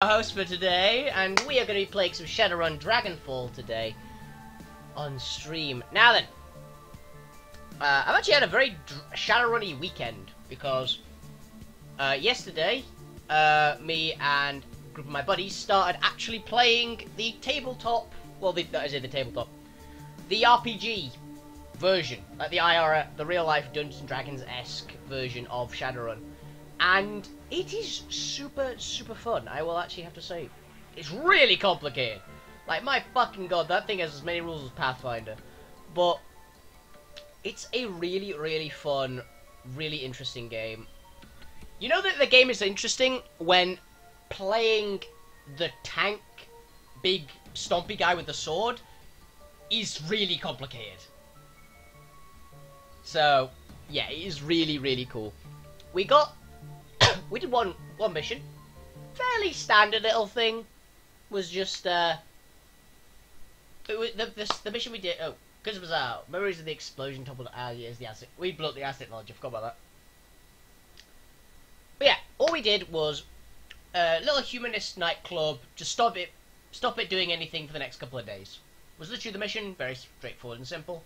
Host for today, and we are going to be playing some Shadowrun Dragonfall today on stream. Now then, I've actually had a very Shadowrun-y weekend because yesterday, me and a group of my buddies started actually playing the tabletop. Well, the RPG version, like the real life Dungeons and Dragons-esque version of Shadowrun. And it is super fun, I will actually have to say. It's really complicated. Like, my fucking god, that thing has as many rules as Pathfinder. But it's a really fun, really interesting game. You know that the game is interesting when playing the tank, big, stompy guy with the sword is really complicated. So, yeah, it is really cool. We did one mission. Fairly standard little thing. Was just it was the mission we did. Oh, because it was our memories of the explosion toppled. Yes, the asset. We blew up the asset knowledge. I forgot about that. But yeah, all we did was a little humanist nightclub. Just stop it doing anything for the next couple of days. Was literally the mission. Very straightforward and simple.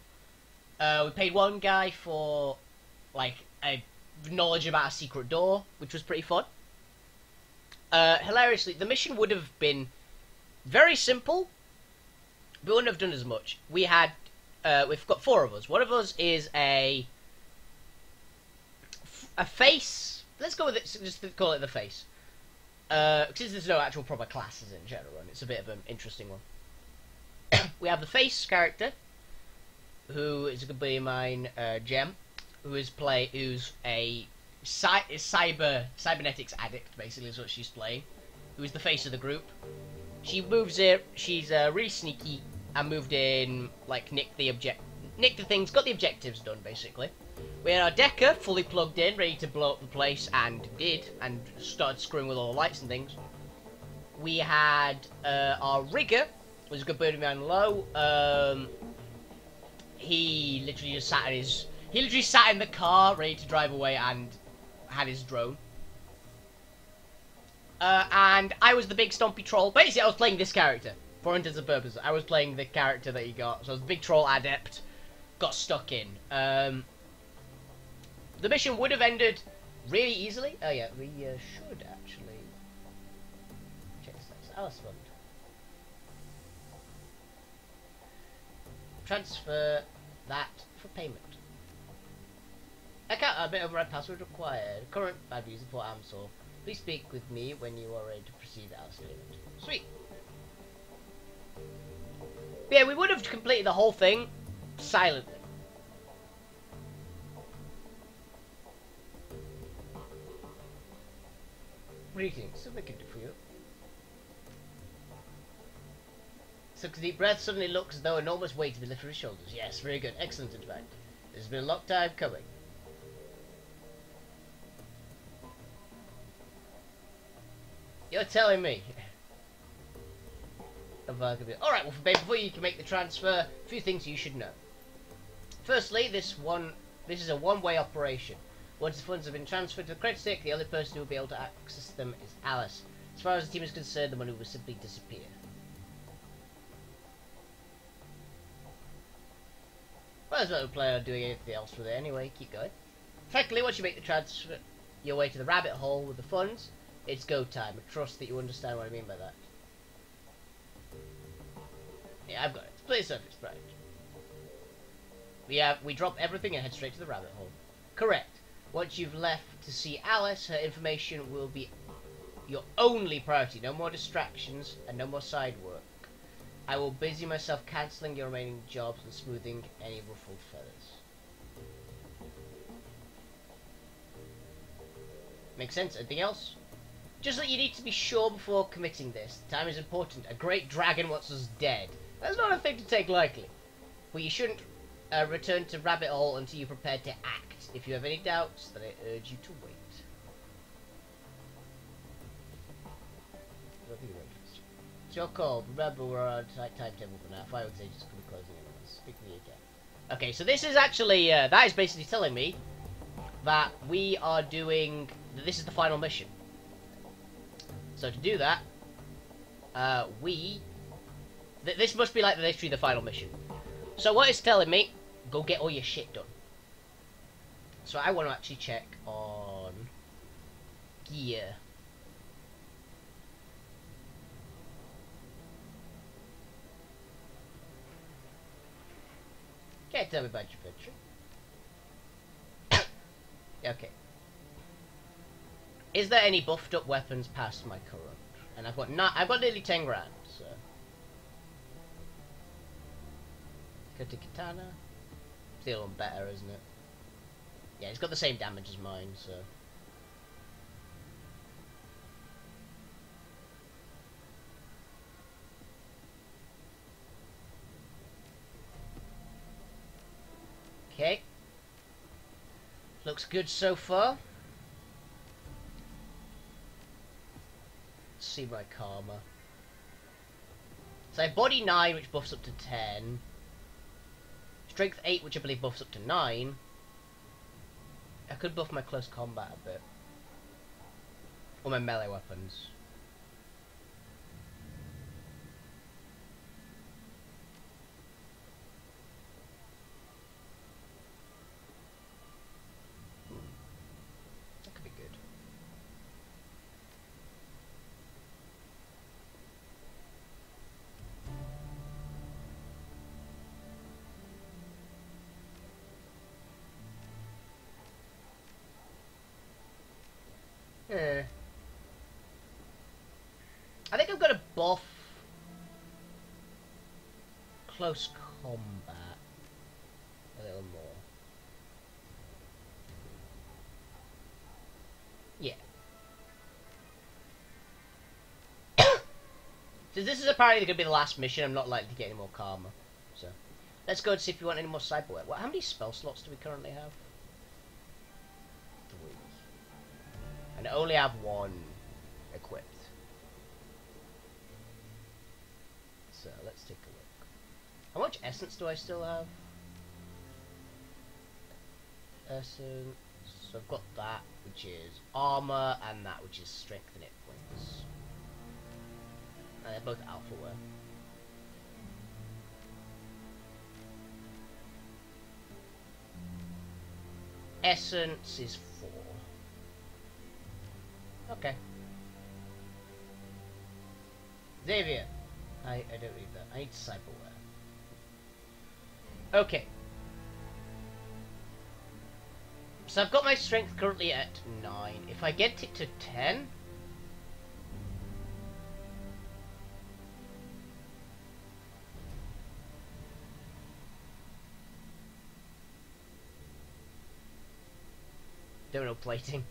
We paid one guy for like a knowledge about a secret door, which was pretty fun. Hilariously, the mission would have been very simple, but we wouldn't have done as much. We've got four of us. One of us is a face. Let's go with it. Just call it the face. Since there's no actual proper classes in Shadowrun, it's a bit of an interesting one. We have the face character, who is a good buddy of mine, Gem. Who's a cybernetics addict, basically, is what she's playing. Who is the face of the group. She moves in. She's really sneaky and moved in, like, nicked the things, got the objectives done, basically. We had our Decker fully plugged in, ready to blow up the place, and did, and started screwing with all the lights and things. We had our Rigger, who was a good buddy of mine, Low. He literally just sat in the car, ready to drive away, and had his drone. And I was the big stompy troll. Basically, I was playing this character, for intents and purposes. I was playing the character that he got. So I was the big troll adept, got stuck in. The mission would have ended really easily. Oh yeah, we should actually check this out. Alice Fund. Transfer that for payment. Account a bit override password required. Current bad user for Amsor. Please speak with me when you are ready to proceed to Alice Limit. Sweet. But yeah, we would have completed the whole thing silently. Greetings. Something I can do for you. Took a deep breath. Suddenly looks as though enormous weight has been lifted from his shoulders. Yes, very good. Excellent, in fact. This has been a long time coming. You're telling me. Alright, well, before you can make the transfer, a few things you should know. Firstly, this is a one-way operation. Once the funds have been transferred to the credit stick, the only person who will be able to access them is Alice. As far as the team is concerned, the money will simply disappear. Well, there's no player doing anything else with it anyway. Keep going. Frankly, once you make the transfer your way to the rabbit hole with the funds, it's go time. I trust that you understand what I mean by that. Yeah, I've got it. Play surface, right. We drop everything and head straight to the rabbit hole. Correct. Once you've left to see Alice, her information will be your only priority. No more distractions and no more side work. I will busy myself cancelling your remaining jobs and smoothing any ruffled feathers. Makes sense? Anything else? Just that you need to be sure before committing this. Time is important. A great dragon wants us dead. That's not a thing to take lightly. But you shouldn't return to Rabbit Hole until you're prepared to act. If you have any doubts, then I urge you to wait. It's your call. Remember, we're on a tight timetable for now. Fireworks agents could be closing in. Speak to me again. Okay, so this is actually, that is basically telling me that we are doing, this is the final mission. So to do that, This must be like literally the final mission. So what it's telling me, go get all your shit done. So I want to actually check on gear. Can't tell me about your picture. Okay. Is there any buffed up weapons past my current? And I've got nearly 10 grand, so. Katana. Still on better, isn't it? Yeah, it's got the same damage as mine, so. Okay. Looks good so far. Let's see my karma. So I have body 9, which buffs up to 10. Strength 8, which I believe buffs up to 9. I could buff my close combat a bit. Or my melee weapons. That could be good. I think I'm gonna buff close combat a little more. Yeah. So this is apparently gonna be the last mission. I'm not likely to get any more karma. So let's go and see if we want any more cyberware. How many spell slots do we currently have? 3. And I only have 1 equipped. So let's take a look. How much essence do I still have? Essence. So I've got that, which is armor, and that, which is strength and hit points. And they're both alpha wear. Essence is 4. Okay. Xavier. I don't need that. I need cyberware. Okay. So I've got my strength currently at 9. If I get it to 10... Don't know plating.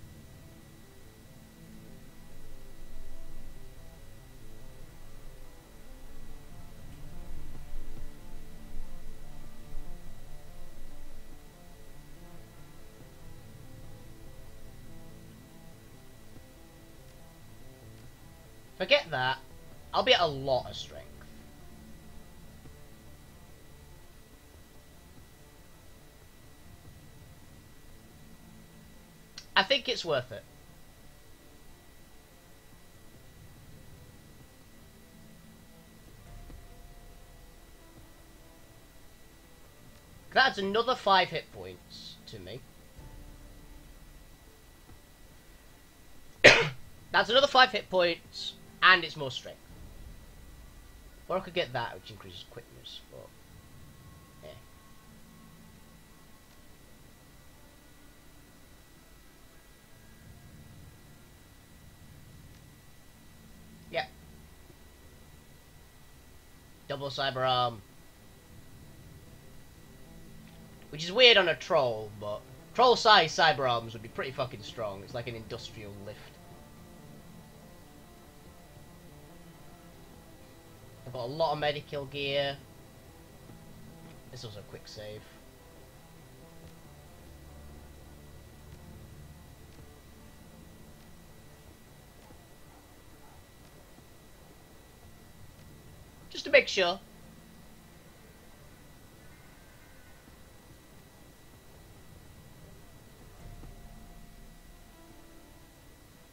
Forget that. I'll be at a lot of strength. I think it's worth it. That's another 5 hit points to me. That's another 5 hit points, and it's more strength. Or I could get that, which increases quickness, but... yeah. Yep. Double cyber arm. Which is weird on a troll, but... troll-sized cyber arms would be pretty fucking strong. It's like an industrial lift. I've got a lot of medical gear. This is also a quick save. Just to make sure.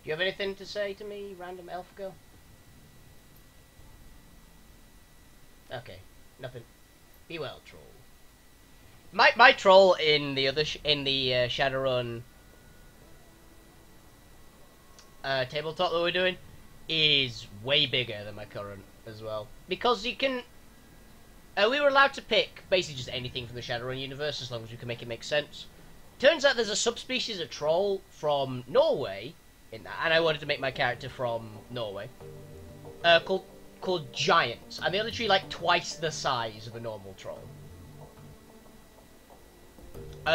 Do you have anything to say to me, random elf girl? Okay, nothing. Be well, troll. My troll in the other Shadowrun tabletop that we're doing is way bigger than my current as well, because you can. We were allowed to pick basically just anything from the Shadowrun universe as long as we can make it make sense. Turns out there's a subspecies of troll from Norway in that, and I wanted to make my character from Norway, called giants, and they're literally like twice the size of a normal troll.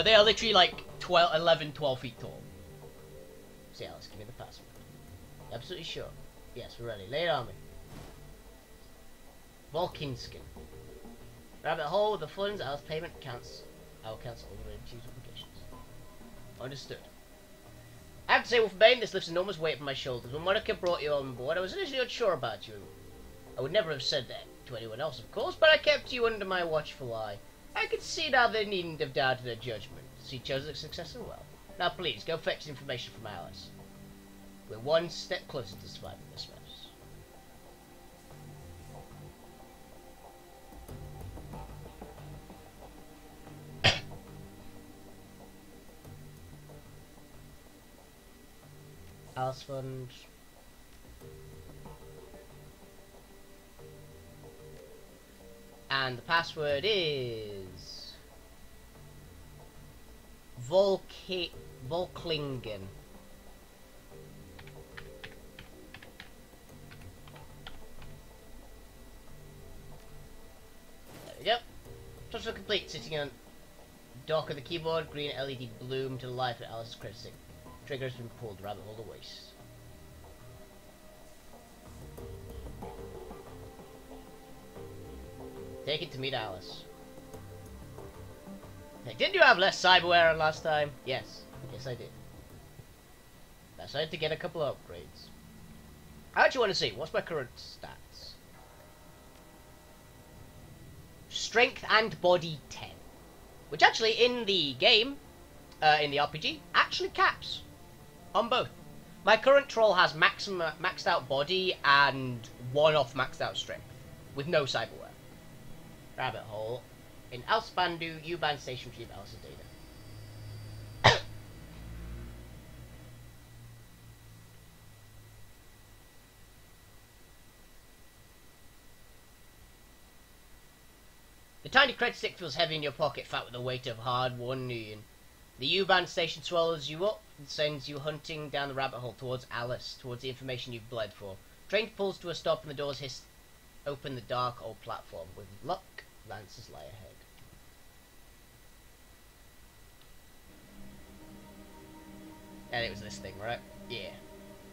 They are literally like 12 feet tall. So yeah, let's give me the password. Absolutely sure. Yes, we're ready. Lay it on me. Volkinskin. Rabbit hole with the funds. Alice payment counts. I will cancel all the related obligations. Understood. I have to say, Wolfbane, this lifts enormous weight from my shoulders. When Monica brought you on board, I was initially unsure about you. I would never have said that to anyone else, of course, but I kept you under my watchful eye. I could see now they needn't have doubted her judgment. She chose a successor well. Now please, go fetch information from Alice. We're one step closer to surviving this mess. Alice Fund. And the password is Volklingen. There we go. Touch complete. Sitting on dock of the keyboard, green LED bloom to life at Alice's credit stick. Trigger has been pulled. Rabbit hole to waste. Take it to meet Alice. Hey, didn't you have less cyberware on last time? Yes. Yes, I did. I decided to get a couple of upgrades. I actually want to see, what's my current stats? Strength and body 10. Which actually, in the game, in the RPG, actually caps on both. My current troll has maxed out body and one-off maxed out strength, with no cyberware. Rabbit hole. In Alsbandu, U-Bahn station retrieve Alice's data. The tiny credit stick feels heavy in your pocket, fat with the weight of hard-won yen. The U-Bahn station swallows you up and sends you hunting down the rabbit hole towards Alice, towards the information you've bled for. Train pulls to a stop and the doors hiss open the dark old platform. With luck, Lances lie ahead. And it was this thing, right? Yeah.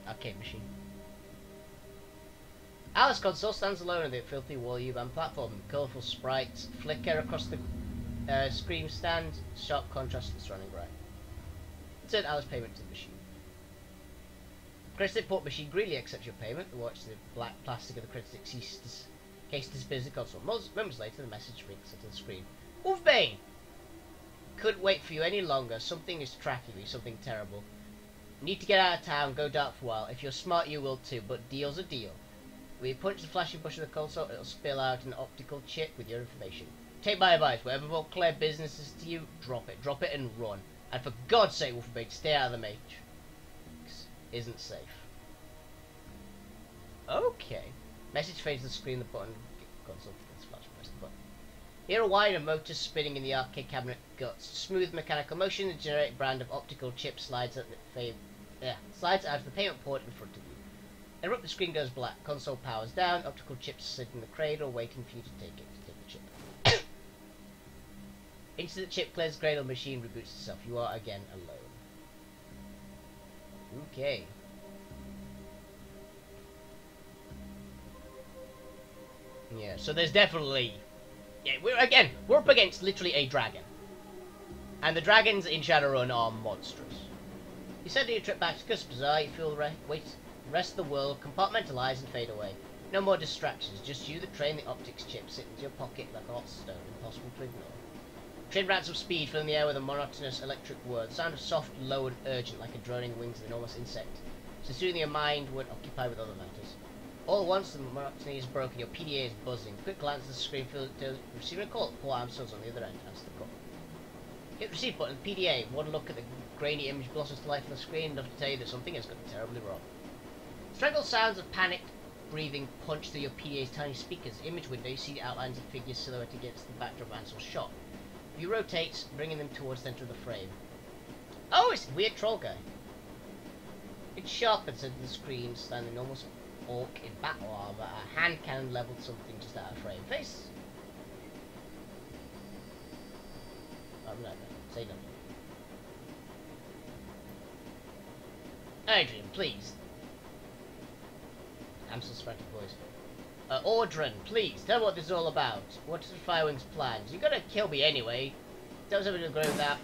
Arcade machine. Alice console stands alone on the filthy wall U-Bahn platform. Colourful sprites flicker across the screen stand, sharp contrast to the surrounding bright. Insert Alice payment to the machine. Credit stick port machine greedily accepts your payment. The watch the black plastic of the credit stick case disappears the console. Moments later, the message blinks onto the screen. Wolfbane! Couldn't wait for you any longer. Something is tracking you. Something terrible. Need to get out of town. Go dark for a while. If you're smart, you will too. But deal's a deal. When you punch the flashing bush of the console, it'll spill out an optical chip with your information. Take my advice. Whatever will clear business is to you, drop it. Drop it and run. And for God's sake, Wolfbane, stay out of the Matrix. Isn't safe. Okay. Message fades to the screen. The button console gets flash. Press the button. Here a wide of motors spinning in the arcade cabinet guts. Smooth mechanical motion. The generic brand of optical chip slides out of the payment port in front of you. Erupt, the screen goes black. Console powers down. Optical chips sit in the cradle, waiting for you to take it. Take the chip. Into the chip clears the cradle. Machine reboots itself. You are again alone. Okay. Yeah, so there's definitely... Yeah, we're up against literally a dragon. And the dragons in Shadowrun are monstrous. You said your trip back to Cuspazar, you feel the rest of the world compartmentalize and fade away. No more distractions, just you, the train, the optics chip, sit into your pocket like a hot stone, impossible to ignore. Train rats of speed filling the air with a monotonous electric whir, the sound of soft, low and urgent like a droning wings of an enormous insect. So soon your mind would occupy with other matters. All at once, the monotony is broken. Your PDA is buzzing. Quick glance at the screen. Receiving a call. Poor Amstel's on the other end. Answer the call. Hit the receive button. PDA. One look at the grainy image blossoms to life on the screen. Enough to tell you that something has gone terribly wrong. Strangled sounds of panicked breathing punch through your PDA's tiny speakers. Image window. You see the outlines of figures silhouetted against the backdrop of Ansel's shot. View rotates, bringing them towards the center of the frame. Oh, it's the weird troll guy. It sharpens into the screen, standing almost orc in battle armor. A hand cannon leveled something just out of frame. Face. Oh, no, say nothing. Adrian, please. Amsel's frantic voice. Audrin, please, tell me what this is all about. What is the Firewing's plans? You're gonna kill me anyway. Don't have to agree with that.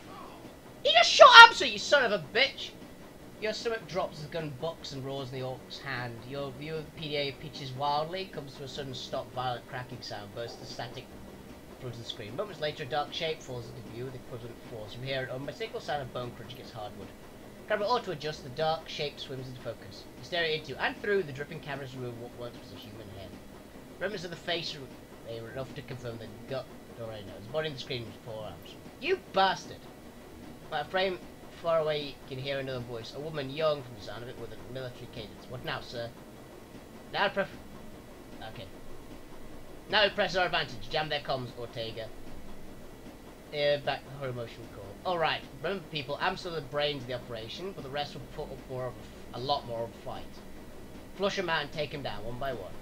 He just shot Amsel, you son of a bitch! Your stomach drops as the gun bucks and roars in the orc's hand. Your view of the PDA pitches wildly, comes to a sudden stop, violent cracking sound, bursts the static front of the screen. Moments later, a dark shape falls into view with equivalent force. You hear an unmistakable sound of bone crunch against hardwood. Camera auto adjusts, the dark shape swims into focus. You stare into and through the dripping cameras remove what once was a human head. Remnants of the face they were enough to confirm the gut already knows. The body in the screen was 4 arms. You bastard! By a frame far away you can hear another voice. A woman young from the sound of it with a military cadence. What now, sir? Now okay. Now press our advantage. Jam their comms, Ortega. Back to her emotion call. Alright, remember people, Amstel are the brains of the operation, but the rest will put up a lot more of a fight. Flush him out and take him down, one by one.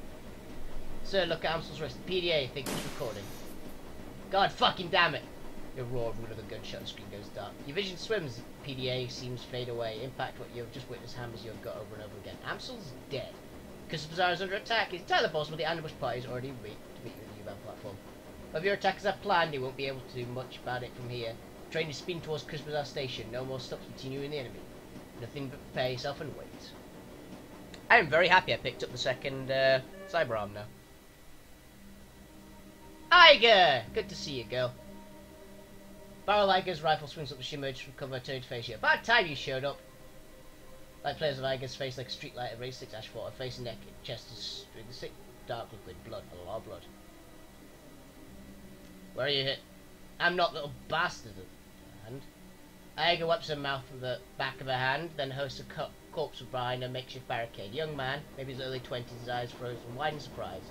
Sir, look at Amstel's wrist. The PDA thinks it's recording. God fucking damn it! You roar of another gunshot, the screen goes dark. Your vision swims, the PDA seems to fade away. Impact what you've just witnessed hammers your gut over and over again. Amstel's dead. Because Bazaar is under attack, it's entirely possible the ambush party is already to meet you at the U-bound platform. But if your attackers have planned, you won't be able to do much about it from here. Train is spin towards Chris Bazaar station. No more stops between you and the enemy. Nothing but prepare yourself and wait. I am very happy I picked up the second cyber arm now. Iger! Good to see you, girl. Barrel Iger's rifle swings up as she emerges from cover, turning to face you. About time you showed up. Light players of Iger's face like a street light, raised 6 asphalt, her face and neck, chest is streaked with thick, dark liquid, blood, a lot of blood. Where are you hit? I'm not, little bastard. Hand. Iger wipes her mouth with the back of her hand, then hosts a corpse behind a makeshift barricade. Young man, maybe his early 20s, his eyes frozen wide in surprise.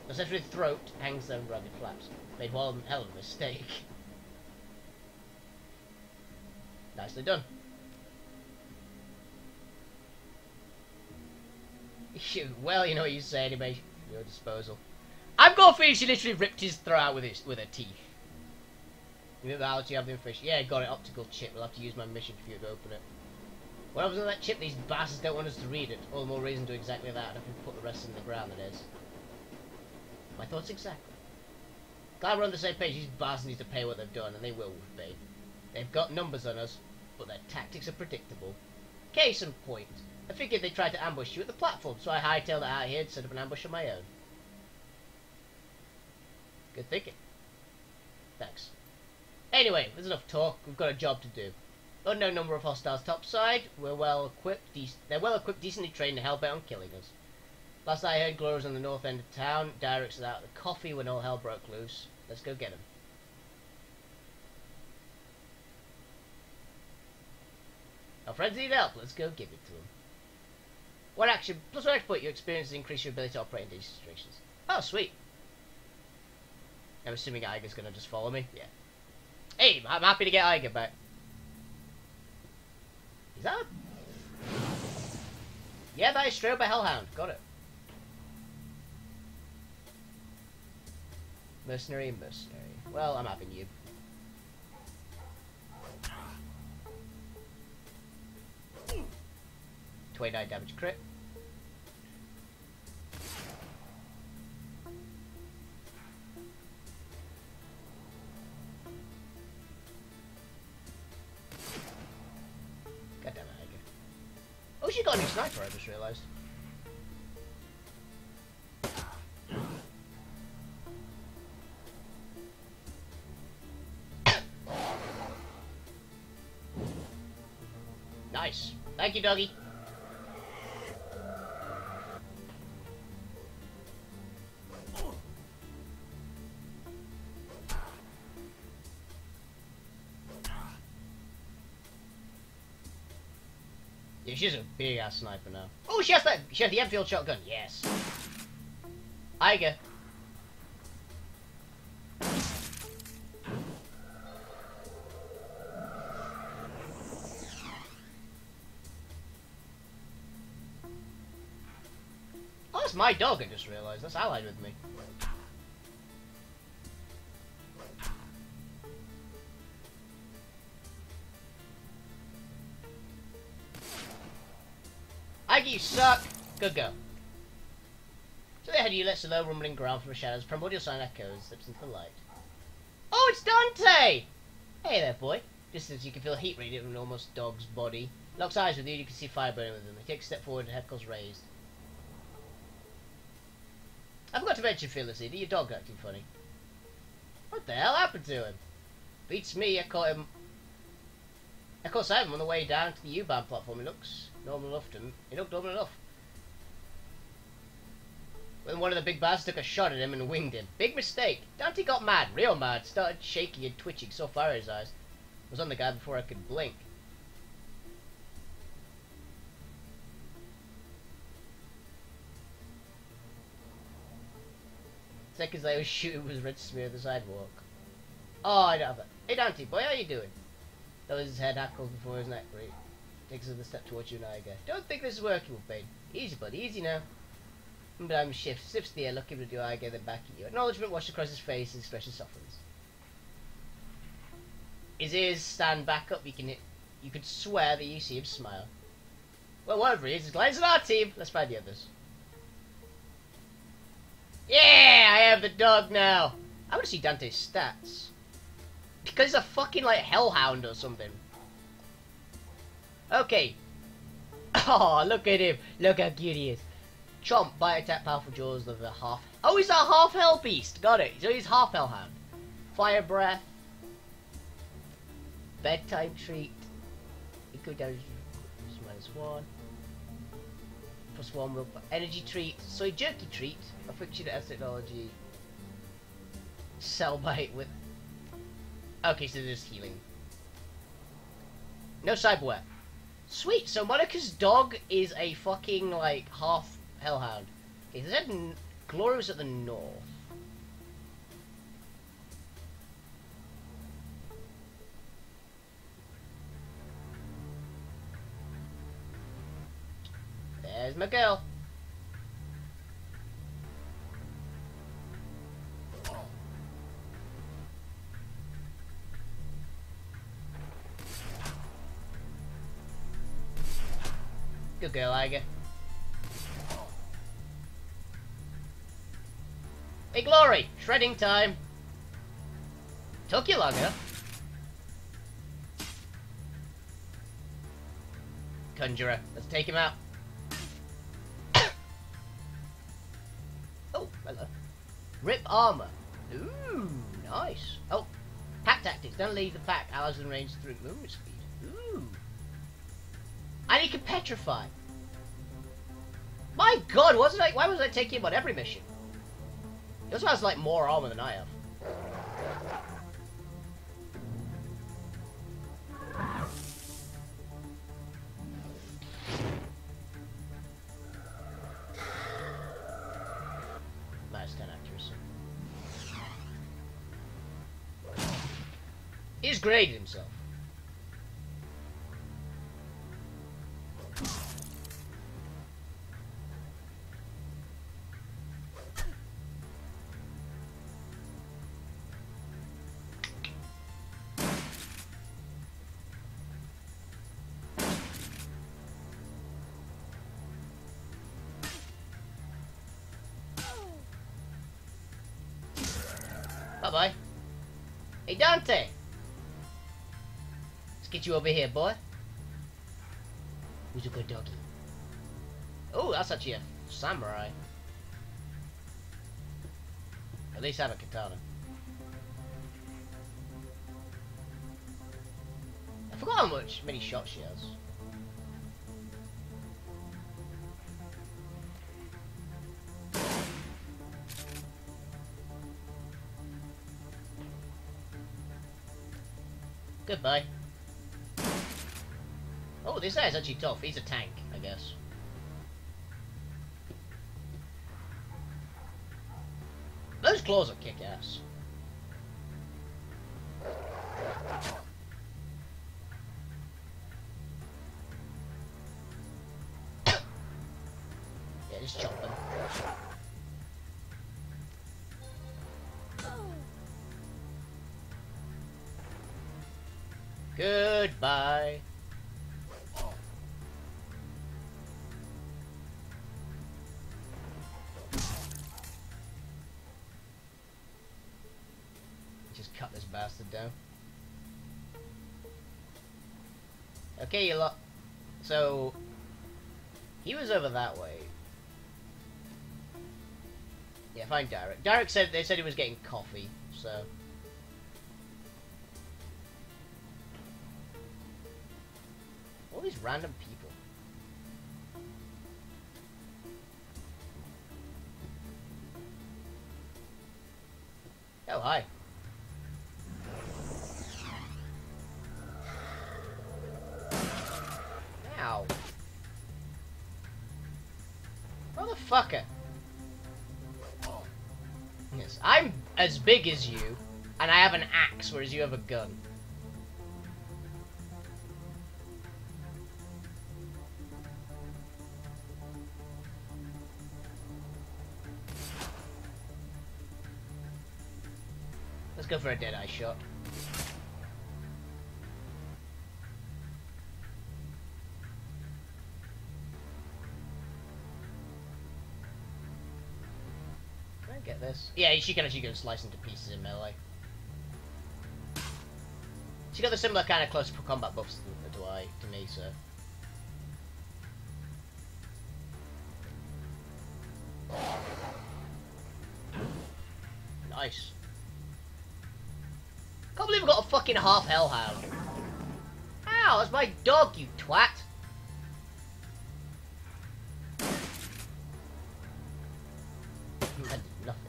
The center of his throat hangs there in rugged flaps. Made one hell of a mistake. Nicely done. Well, you know what you say anyway. Your disposal. I've got a feeling she literally ripped his throat out with her teeth. You know the you have the information. Yeah, got it. Optical chip. We'll have to use my mission for you to open it. What happens on that chip? These bastards don't want us to read it. All the more reason to do exactly that. If we put the rest in the ground, that is. My thoughts exactly. Glad we're on the same page. These bastards need to pay what they've done, and they will pay. They've got numbers on us, but their tactics are predictable. Case in point. I figured they tried to ambush you at the platform, so I hightailed it out here and set up an ambush of my own. Good thinking. Thanks. Anyway, there's enough talk. We've got a job to do. Unknown number of hostiles topside. We're well equipped. They're well equipped, decently trained, and hell-bent on killing us. Last I heard, Gloria was on the north end of town. Directs out the coffee when all hell broke loose. Let's go get him. Our friends need help. Let's go give it to them. One action plus 1 exploit. Your experience increase your ability to operate in these situations. Oh, sweet. I'm assuming Iger's gonna just follow me. Yeah. Hey, I'm happy to get Iger back. Is that? Yeah, that is straight up a hellhound. Got it. Mercenary and mercenary. Well, I'm having you. $29 damage crit. God damn it, Iger. Oh, she got a new sniper, I just realised. Nice. Thank you, doggy. Yeah, she's a big ass sniper now. Oh, she has the Enfield shotgun. Yes. Iger. Oh, that's my dog, I just realised. That's allied with me. Aggie, you suck! Good go. So ahead you let the low rumbling ground from the shadows, primordial sound echoes, slips into the light. Oh, it's Dante! Hey there, boy. Just as you can feel heat radiate from an almost dog's body. Locks eyes with you, you can see fire burning within them. He takes a step forward and head goes raised. I forgot to mention, Fearless Leader, your dog acting funny. What the hell happened to him? Beats me, I caught sight of him on the way down to the U-Bahn platform. He looks normal enough to him. He looked normal enough. When one of the big bads took a shot at him and winged him. Big mistake. Dante got mad, real mad. Started shaking and twitching so far his eyes. Was on the guy before I could blink. Seconds later, his shooter was red to smear the sidewalk. Oh, I don't have it. Hey Dante, boy, how you doing? That was his head hackles before his neck break. Takes another step towards you and I again. Don't think this is working, Wolfie. Easy, buddy, easy now. But shift, slips the air, looking at you, I get then back at you. Acknowledgement washed across his face, his expression softens. His ears stand back up, you could swear that you see him smile. Well, whatever he is, he's glad he's on our team. Let's find the others. Yeah, I have the dog now. I want to see Dante's stats. Because he's a fucking, like, hellhound or something. Okay. Oh, look at him. Look how cute he is. Chomp, bite, attack, powerful jaws of a half... Oh, he's a half hell beast. Got it. So he's half hellhound. Fire breath. Bedtime treat. It go down to -1. +1 will energy treat. Soy jerky treat. Affliction as technology. Cell bite with... Okay, so there's healing. No cyberware. Sweet, so Monica's dog is a fucking, like, half hellhound. Okay, so there's Glorious at the north. There's my girl. Good girl, Iger. Hey, Glory! Shredding time! Took you long enough. Conjurer, let's take him out. Oh, hello. Rip armor. Ooh, nice. Oh, pack tactics. Don't leave the pack. Allies in range through movement speed. Ooh. And he can petrify. My god, why was I taking him on every mission? He also has, like, more armor than I have. Minus 10 accuracy. He's graded himself. Bye-bye. Hey, Dante! Let's get you over here, boy. Who's a good doggy? Oh, that's actually a samurai. At least have a katana. I forgot how many shots she has. Goodbye. Oh, Oh, this guy's actually tough. He's a tank, I guess. Those claws are kick-ass. Yeah, just chop them. Goodbye. Just cut this bastard down. Okay, you lot. So he was over that way. Yeah, find Derek. Derek said they said he was getting coffee, so. All these random people. Oh, hi. Ow. Motherfucker. Yes, I'm as big as you, and I have an axe, whereas you have a gun. Let's go for a dead-eye shot. Can I get this? Yeah, she can actually go slice into pieces in melee. She got the similar kind of close combat buffs to me, so. Nice. Can't believe I got a fucking half hellhound. Ow, that's my dog, you twat. That did nothing.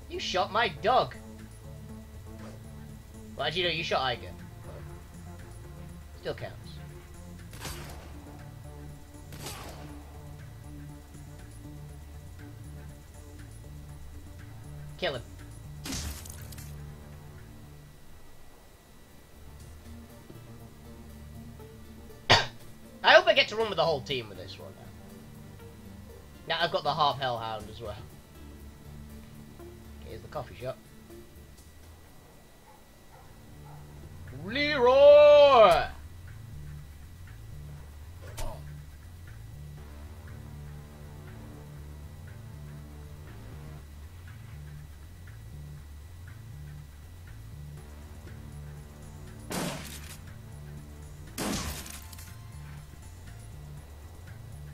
You shot my dog. Well, actually, no, you shot Iger. Still counts. Kill him. I hope I get to run with the whole team with this one now. Now I've got the half hellhound as well. Okay, here's the coffee shop. Leroy!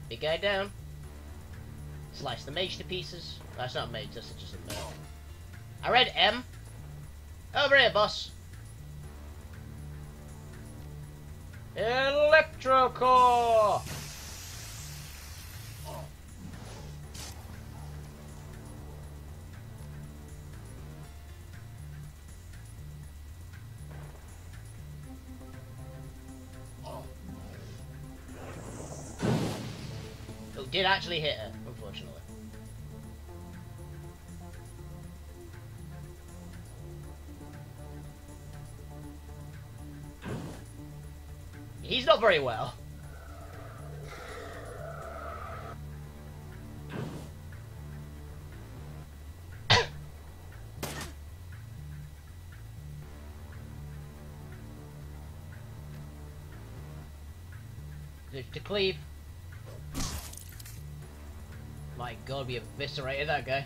Big guy down. Slice the mage to pieces. That's not a mage, that's just a mage. I read M. Over here, boss. Electrocore! Oh, did actually hit her, unfortunately. He's not very well. To cleave. My god, we eviscerated that guy.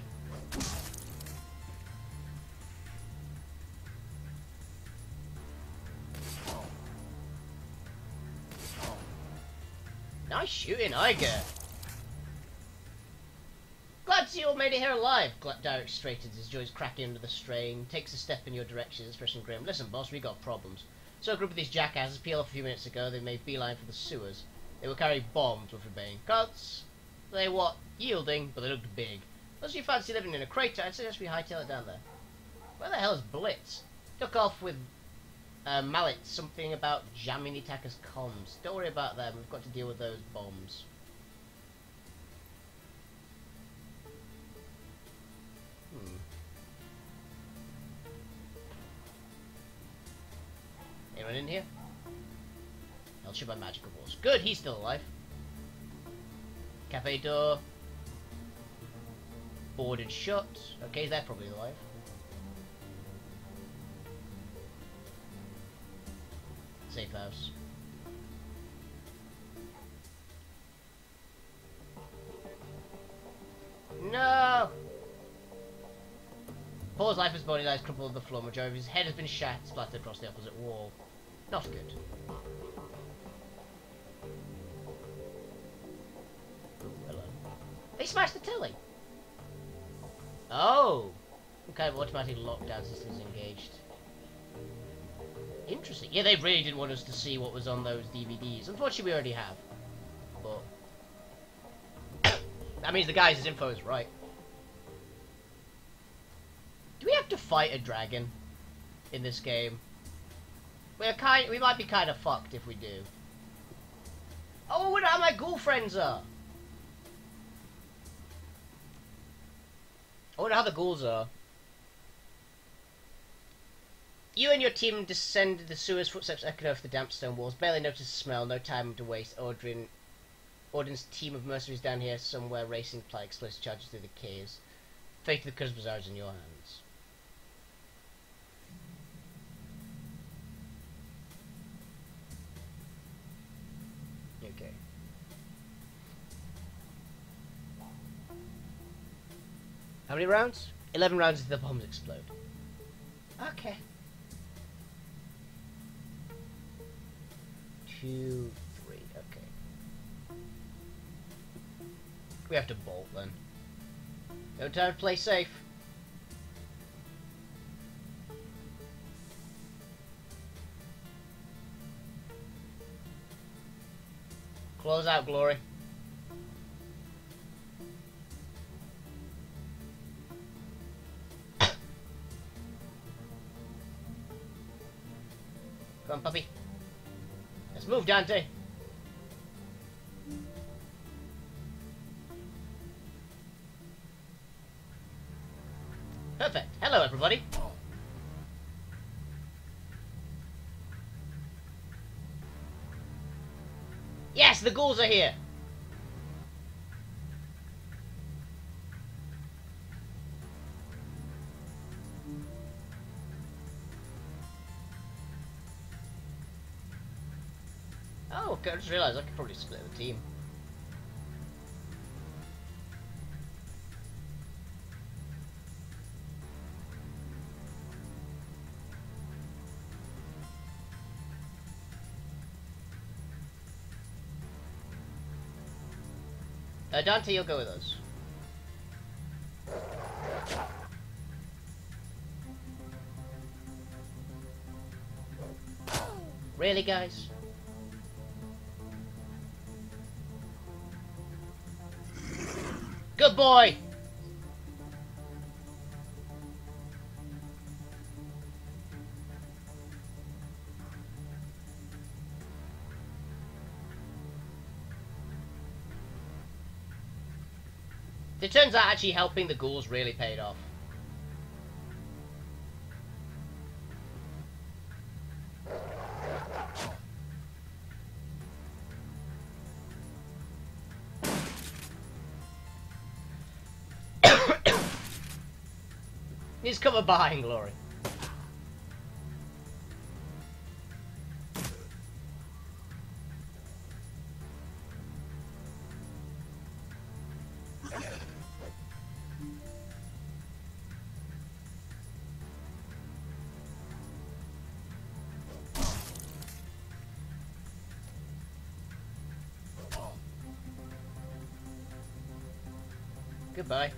Nice shooting, Iger. Glad to see you all made it here alive. Derek straightens his jaws cracking under the strain, takes a step in your direction, expression grim. Listen, boss, we got problems. So a group of these jackasses peeled off a few minutes ago. They made beeline for the sewers. They were carrying bombs with obeying cuts. They were yielding, but they looked big. Unless you fancy living in a crater, I'd suggest we hightail it down there. Where the hell is Blitz? Took off with Mallet, something about jamming the attacker's comms. Don't worry about them, we've got to deal with those bombs. Anyone in here? Held shut by magical walls. Good, he's still alive. Cafe door. Boarded shut. Okay, they're probably alive. Safe house. No! Paul's lifeless body lies crumpled on the floor. Majority of his head has been shattered, splattered across the opposite wall. Not good. Ooh, hello. They smashed the telly! Oh! Some kind of automatic lockdown system is engaged. Interesting. Yeah, they really didn't want us to see what was on those DVDs. Unfortunately, we already have. But that means the guy's info is right. Do we have to fight a dragon in this game? We might be kind of fucked if we do. Oh, I wonder how my ghoul friends are. I wonder how the ghouls are. You and your team descended the sewers, footsteps echoed over the damp stone walls. Barely noticed the smell, no time to waste. Odin's team of mercenaries down here somewhere racing like explosive charges through the caves. Fate of the Curse Bazaar is in your hands. Okay. How many rounds? 11 rounds until the bombs explode. Okay. 2, 3, okay. We have to bolt then. No time to play safe. Close out, Glory. Come on, puppy. Let's move, Dante. Perfect. Hello, everybody. Yes, the ghouls are here. Oh, okay, I just realised I could probably split the team. Dante, you'll go with us. Really, guys? Good boy! It turns out actually helping the ghouls really paid off. He's covered behind Glory. Goodbye.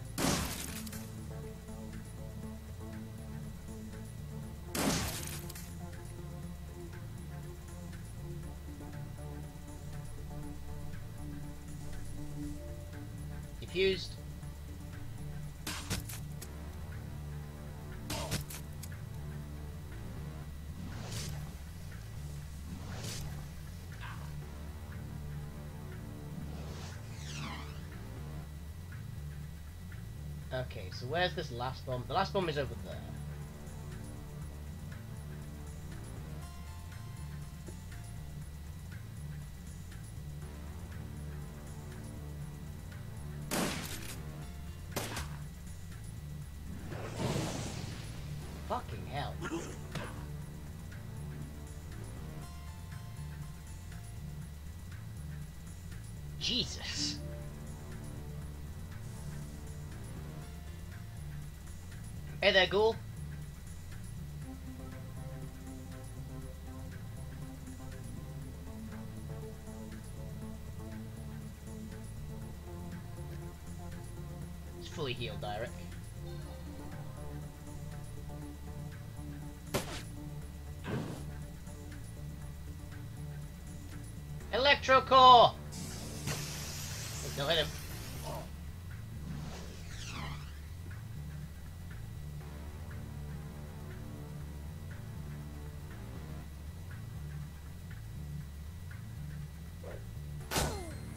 Diffused. Okay, so where's this last bomb? The last bomb is over there. Fucking hell. Jesus. Hey there, ghoul. It's fully healed, Direct. Electrocore! Don't hit him.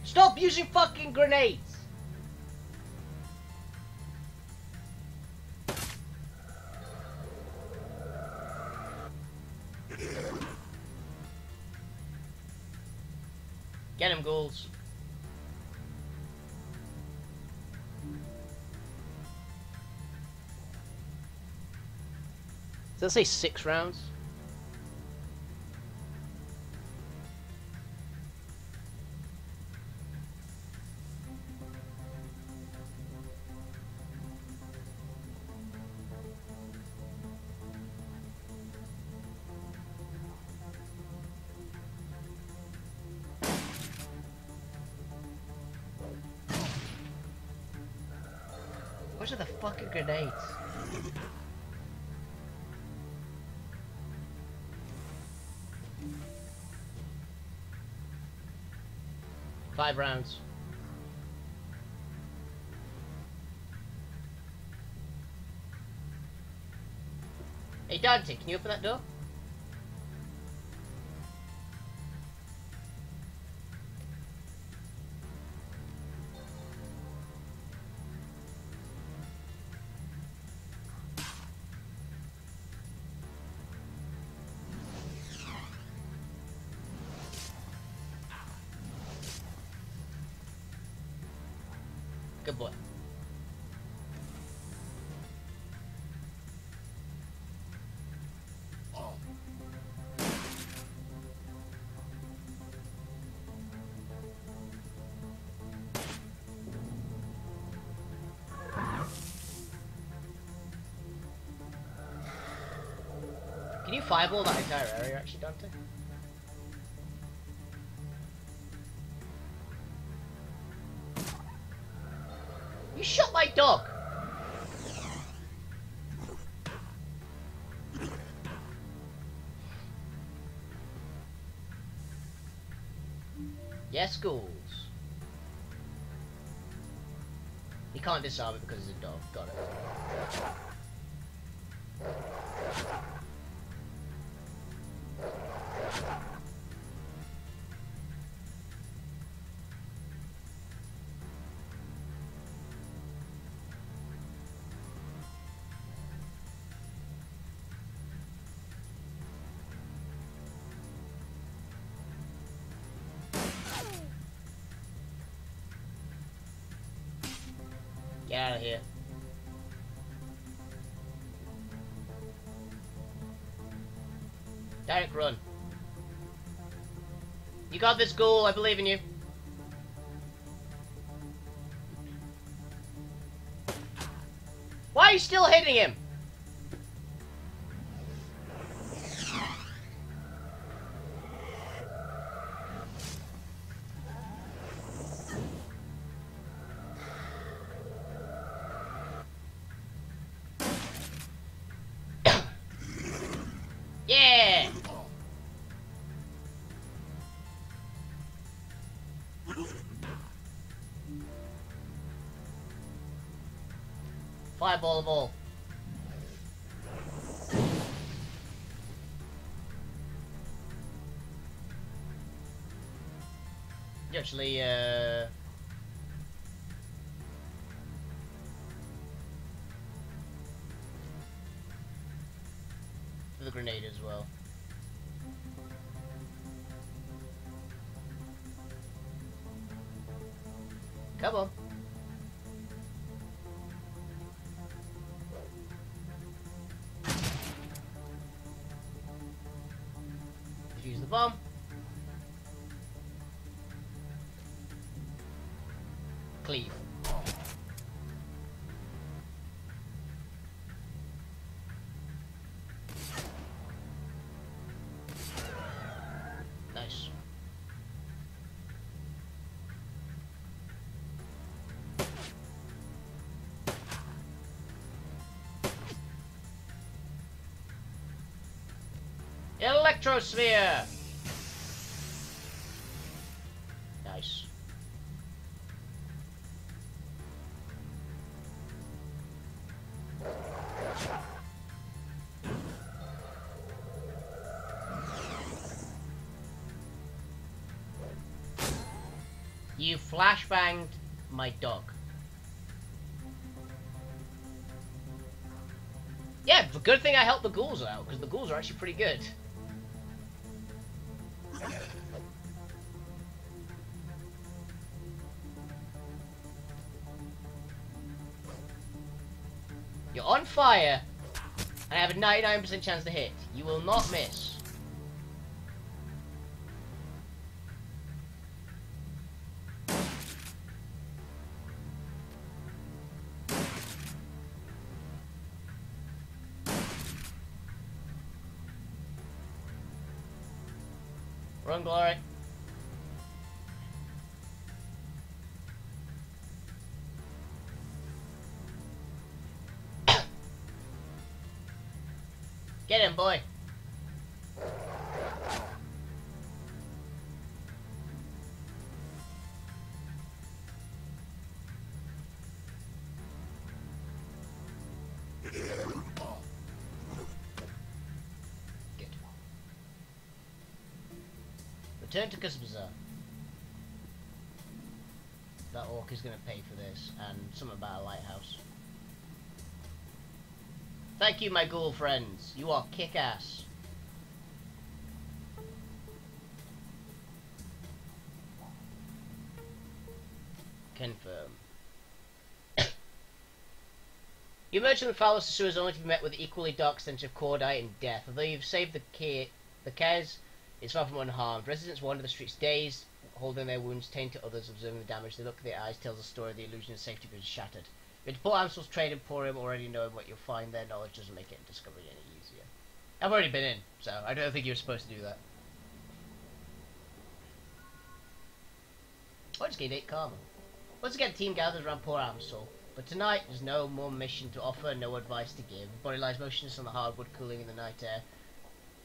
Stop using fucking grenades! Get him, ghouls. Does that say 6 rounds? Where's the fucking grenades? Five rounds. Hey Dante, can you open that door? Good boy. Can you fireball that entire area actually, Dante? You shot my dog! Yes, ghouls. He can't disarm it because he's a dog. Got it. Get out of here. Derek, run. You got this, ghoul. I believe in you. Why are you still hitting him? Yeah! Fireball them all. You actually, grenade as well. Come on. Defuse the bomb. Cleave. Nice. Electrosphere! Nice. You flashbanged my dog. Yeah, good thing I helped the ghouls out, because the ghouls are actually pretty good. You're on fire, and I have a 99% chance to hit. You will not miss. Run, Glory. Get him, boy. Good. Return to Bazaar. That orc is going to pay for this, and something about a lighthouse. Thank you, my ghoul friends. You are kick-ass. Confirm. You emerge from the foulest of sewers only to be met with the equally dark stench of cordite and death. Although you've saved the Kez, it's far from unharmed. Residents wander the streets dazed, holding their wounds, tainted to others, observing the damage. The look of their eyes tells a story of the illusion of safety being shattered. With Port Amstel's trade emporium already knowing what you'll find there, knowledge doesn't make it discovery any easier. I've already been in, so I don't think you're supposed to do that. I just gained 8 karma. Once again, the team gathers around Port Amstel, but tonight there's no more mission to offer, no advice to give. The body lies motionless on the hardwood, cooling in the night air.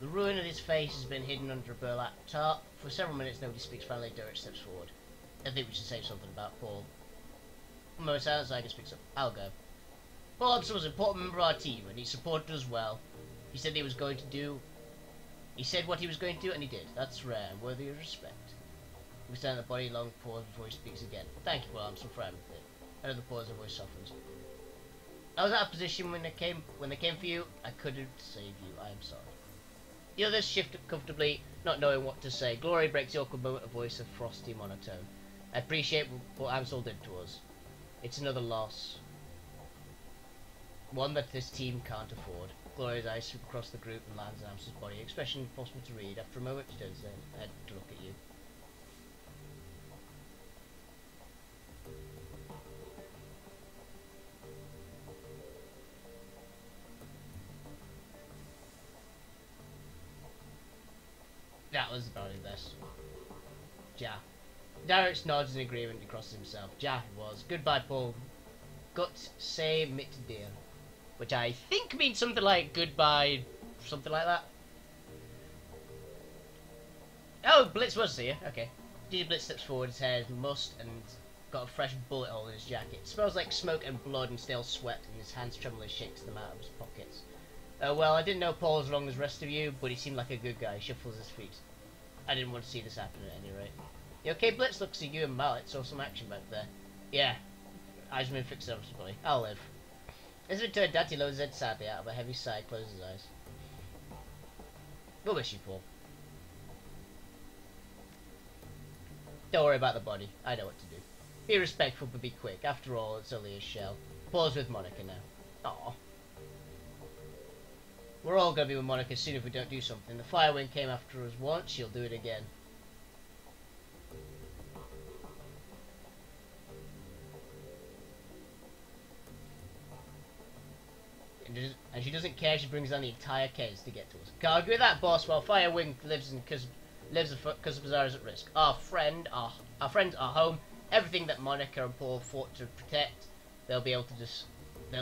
The ruin of his face has been hidden under a burlap tarp. For several minutes, nobody speaks. Finally, Derek steps forward. I think we should say something about Paul. Most silence, I can speak up. I'll go. Paul Hudson was an important member of our team, and he supported us well. He said he was going to do. He said what he was going to do, and he did. That's rare and worthy of respect. We stand at the body, long pause before he speaks again. Thank you, Paul Hudson, for everything. Another pause, the voice softens. I was out of position when they came for you. I couldn't save you. I am sorry. The others shifted comfortably, not knowing what to say. Glory breaks the awkward moment, a voice of frosty monotone. I appreciate what Amstel did to us. It's another loss. One that this team can't afford. Glory's eyes sweep across the group and lands on Amstel's body. Expression impossible to read. After a moment, she turns her head to look at you. That was probably the best. Ja. Derek nods in agreement and crosses himself. Ja it was. Goodbye, Paul. Gut say mit dir. Which I think means something like goodbye, something like that. Oh, Blitz was here. Okay. DJ Blitz steps forward, his hair is mussed and got a fresh bullet hole in his jacket. It smells like smoke and blood and stale sweat, and his hands tremble as he shakes them out of his pockets. Well, I didn't know Paul as long as the rest of you, but he seemed like a good guy. He shuffles his feet. I didn't want to see this happen at any rate. You okay, Blitz? Looks like you and Mallet saw some action back there. Yeah. Eyes been fixed up, buddy. I'll live. As we turned, Dad, he lowers his head sadly out of a heavy sigh, closes his eyes. We'll miss you, Paul. Don't worry about the body. I know what to do. Be respectful, but be quick. After all, it's only a shell. Paul's with Monica now. Aww. We're all gonna be with Monica soon if we don't do something. The Firewing came after us once, she'll do it again. And she doesn't care, she brings down the entire case to get to us. Can't argue with that, boss. While Firewing lives because Bazaar is at risk. Our friends are home. Everything that Monica and Paul fought to protect, they'll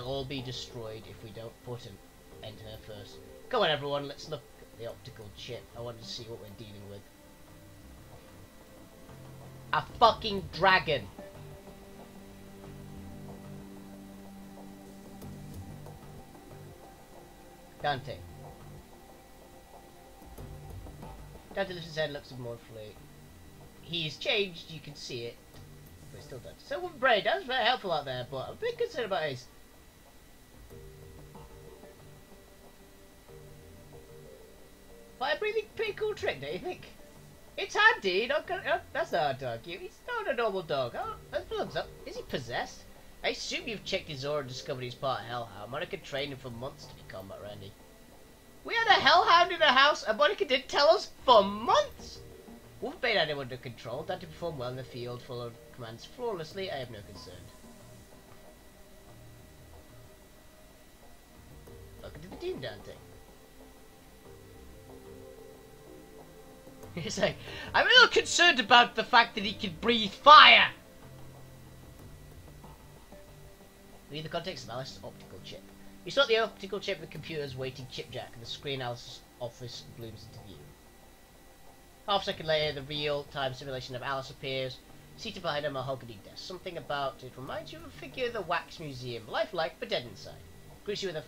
all be destroyed if we don't put an end to her first. Come on, everyone, let's look at the optical chip. I want to see what we're dealing with. A fucking dragon. Dante. Dante lifts his head and looks at him mournfully. He's changed, you can see it. But he's still Dante. So with Bray, that's very helpful out there, but I'm a bit concerned about his... Fire breathing, pretty cool trick, don't you think? It's handy, that's not a dog. He's not a normal dog. Oh, that plugs up. Is he possessed? I assume you've checked his aura and discovered he's part Hellhound. Monica trained him for months to be combat ready. We had a Hellhound in the house and Monica didn't tell us for months! Wolfbane had him under control. Dante performed well in the field, followed commands flawlessly. I have no concern. Welcome to the team, Dante. He's like, I'm a little concerned about the fact that he can breathe fire! Read the context of Alice's optical chip. You saw the optical chip of the computer's waiting chip jack, and the screen Alice's office blooms into view. Half a second later, the real-time simulation of Alice appears, seated behind a mahogany desk. Something about it reminds you of a figure in the Wax Museum, lifelike but dead inside. Greets you with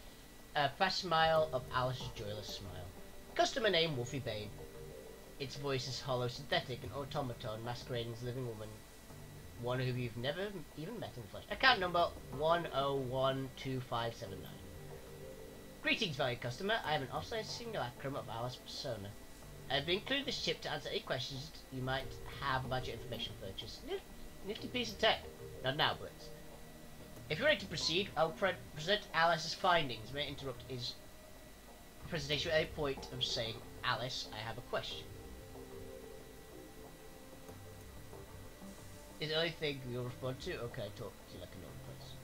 a fast smile of Alice's joyless smile. Customer name Wolfie Bane. Its voice is hollow, synthetic, an automaton masquerading as a living woman. One who you've never even met in the flesh. Account number 1012579. Greetings, valued customer. I have an offside simulacrum of Alice persona. I have included this chip to answer any questions you might have about your information purchase. Nifty piece of tech. Not now, Blitz. If you're ready to proceed, I'll present Alice's findings. May interrupt his presentation at any point of saying, Alice, I have a question. Is the only thing you'll respond to? Okay, talk to you like a normal person.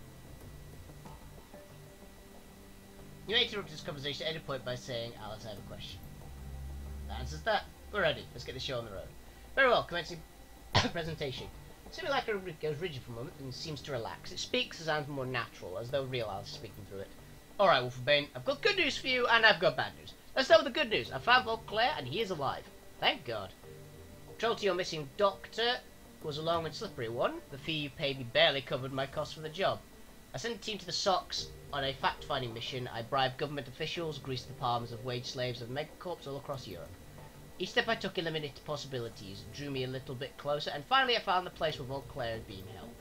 You may interrupt this conversation at any point by saying, Alice, I have a question. That answers that. We're ready. Let's get the show on the road. Very well, commencing presentation. Simulacrum goes rigid for a moment and seems to relax. It speaks and sounds more natural, as though real Alice is speaking through it. Alright, Wolfbane, I've got good news for you, and I've got bad news. Let's start with the good news. I found Beauclair, and he is alive. Thank God. Control to your missing doctor was a long and slippery one. The fee you paid me barely covered my costs for the job. I sent a team to the Sox on a fact-finding mission. I bribed government officials, greased the palms of wage slaves of megacorps all across Europe. Each step I took eliminated possibilities, drew me a little bit closer, and finally I found the place where Beauclair had been held.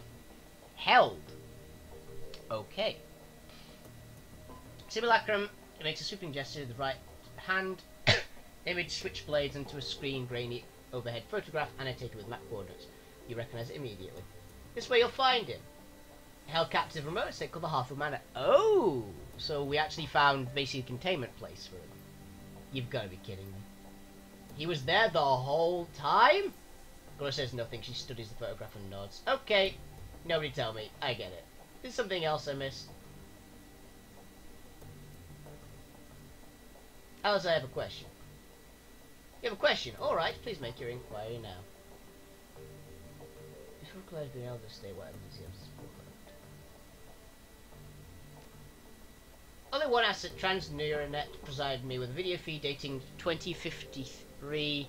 Held? Okay. Simulacrum makes a sweeping gesture with the right hand, image switchblades into a screen, grainy overhead photograph annotated with map coordinates. You recognise it immediately. This way you'll find him. Held captive remote state called the Hartford Manor. Oh! So we actually found basically a containment place for him. You've got to be kidding me. He was there the whole time? Gloria says nothing. She studies the photograph and nods. Okay. Nobody tell me. I get it. There's something else I missed. Alice, I have a question. You have a question? Alright, please make your inquiry now. If Beauclair's been able to stay, what evidence he has to support that? Only one asset, TransNeuronet, provided me with a video feed dating 2053-1010.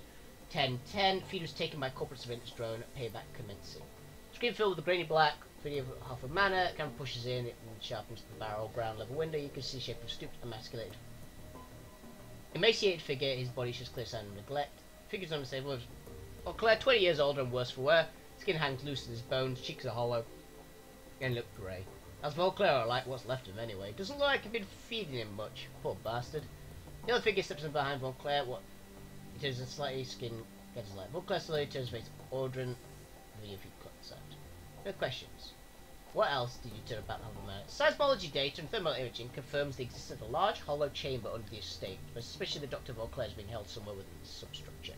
Feed was taken by corporate surveillance drone, payback commencing. Screen filled with the grainy black video of Hartford Manor. Camera pushes in and sharpens the barrel ground level window. You can see the shape of stooped, emasculated. Emaciated figure, his body shows clear sign of neglect. Figure's unstable. Beauclair, 20 years older and worse for wear. Skin hangs loose in his bones, cheeks are hollow, and look grey. As Beauclair, I like what's left of him anyway. Doesn't look like I've been feeding him much. Poor bastard. The other figure steps in behind Von Claire. What? It is a slightly skin gets light. Von Claire slowly turns face Audrey. Video feed cuts out. No questions. What else did you turn about the man? Seismology data and thermal imaging confirms the existence of a large hollow chamber under the estate, but especially the Dr. Von Claire is being held somewhere within the substructure.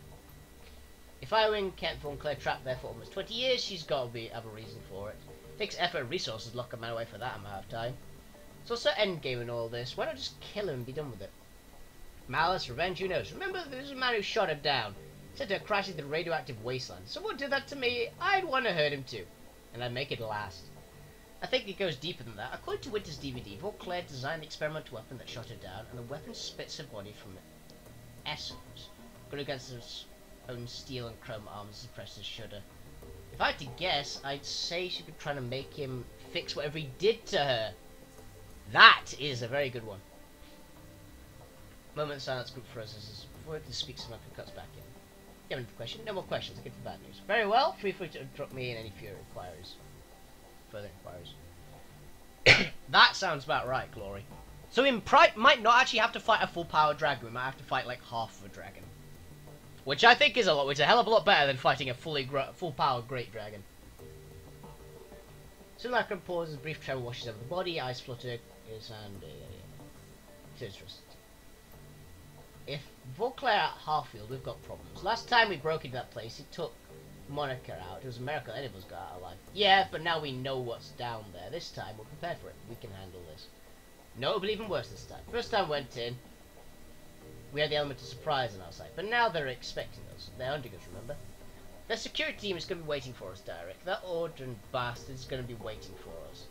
If Irwin kept Von Claire trapped there for almost 20 years, she's got to have a reason for it. It takes effort and resources to lock a man away for that amount of time. So what's the end game in all this? Why not just kill him and be done with it? Malice, revenge, who knows? Remember, there was a man who shot her down. Sent her crashing through the radioactive wasteland. Someone did that to me, I'd want to hurt him too. And I'd make it last. I think it goes deeper than that. According to Winter's DVD, Von Claire designed the experimental weapon that shot her down, and the weapon spits her body from essence. Going against his own steel and chrome arms suppressed his shudder. If I had to guess, I'd say she'd be trying to make him fix whatever he did to her. That is a very good one. Moment of silence, group for us as Wolfie speaks and cuts back in. You have any question? No more questions. I get the bad news. Very well. Feel free to drop me in any further inquiries. That sounds about right, Glory. So we might not actually have to fight a full power dragon. We might have to fight like half of a dragon, which I think is a hell of a lot better than fighting a full power great dragon. Simulacrum pauses. Brief tremor washes over the body. Eyes flutter. His hand. If Von Claire at Harfield, we've got problems. Last time we broke into that place, it took Monica out. It was a miracle any of us got out alive. Yeah, but now we know what's down there. This time we're prepared for it. We can handle this. Notably even worse this time. First time went in, we had the element of surprise on our side, but now they're expecting us. They're hunting us, remember? Their security team is going to be waiting for us, Derek. That Audrey bastard is going to be waiting for us.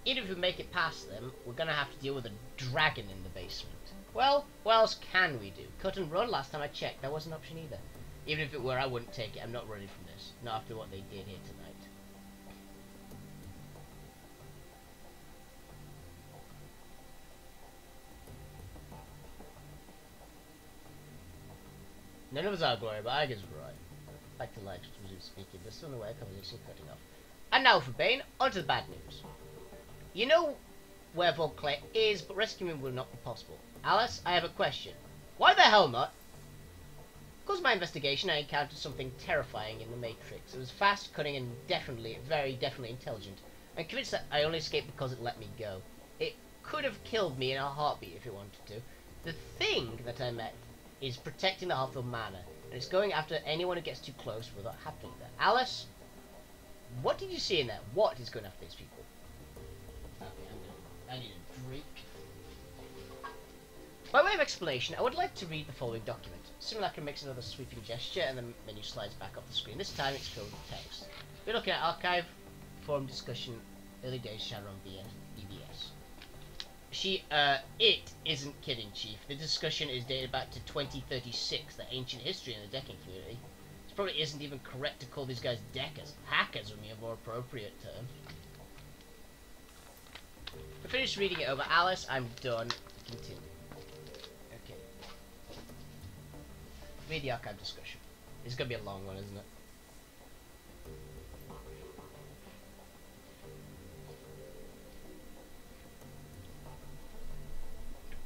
Even if we make it past them, we're going to have to deal with a dragon in the basement. Well, what else can we do? Cut and run? Last time I checked, that wasn't an option either. Even if it were, I wouldn't take it. I'm not running from this. Not after what they did here tonight. None of us are, Gloria, but I guess we're right. Back to life, resume speaking. They're still in the way, conversation cutting off. And now for Bane, on to the bad news. You know where Von Claire is, but rescuing him will not be possible. Alice, I have a question. Why the hell not? Because of my investigation, I encountered something terrifying in the Matrix. It was fast, cunning, and very definitely intelligent. I'm convinced that I only escaped because it let me go. It could have killed me in a heartbeat if it wanted to. The thing that I met is protecting the Harfield Manor, and it's going after anyone who gets too close without happening there. Alice, what did you see in there? What is going after these people? Okay, I need a drink. By way of explanation, I would like to read the following document. Simulacrum makes another sweeping gesture, and the menu slides back off the screen. This time it's filled with text. We're looking at archive, forum discussion, early days Shadowrun BBS. It isn't kidding, Chief. The discussion is dated back to 2036, the ancient history in the decking community. It probably isn't even correct to call these guys deckers. Hackers would be a more appropriate term. I finished reading it over. Alice, I'm done. Continue. Okay. Read the archive discussion. It's gonna be a long one, isn't it?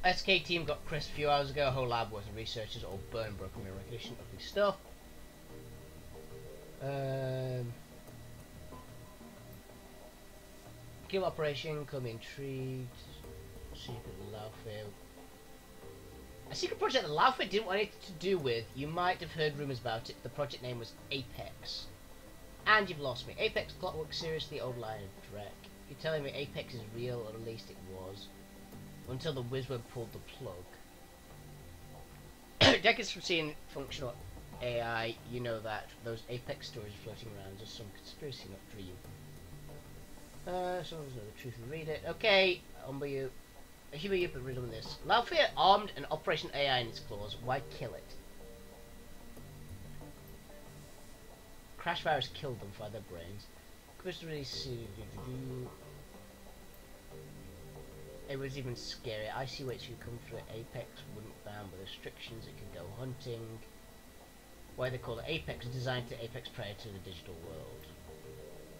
SK team got Chris a few hours ago. A whole lab worth of researchers all burned broken mirror recognition. Ugly stuff. Kill operation, come intrigued. Secret Laufey. A secret project that Laufey didn't want anything to do with. You might have heard rumours about it. The project name was Apex. And you've lost me. Apex Clockwork, seriously, old line of Drek. You're telling me Apex is real, or at least it was. Until the Wizword pulled the plug. Decades from seeing functional AI, you know that those Apex stories floating around are some conspiracy, not dream. Someone's know the truth and read it. Okay, humble you. Humor you, but riddle this. Laufey armed an Operation AI in its claws. Why kill it? Crash virus killed them by their brains. It was even scary. Icy weights could come through Apex wouldn't ban with restrictions. It could go hunting. Why they call it Apex? Designed to Apex Predator to the digital world.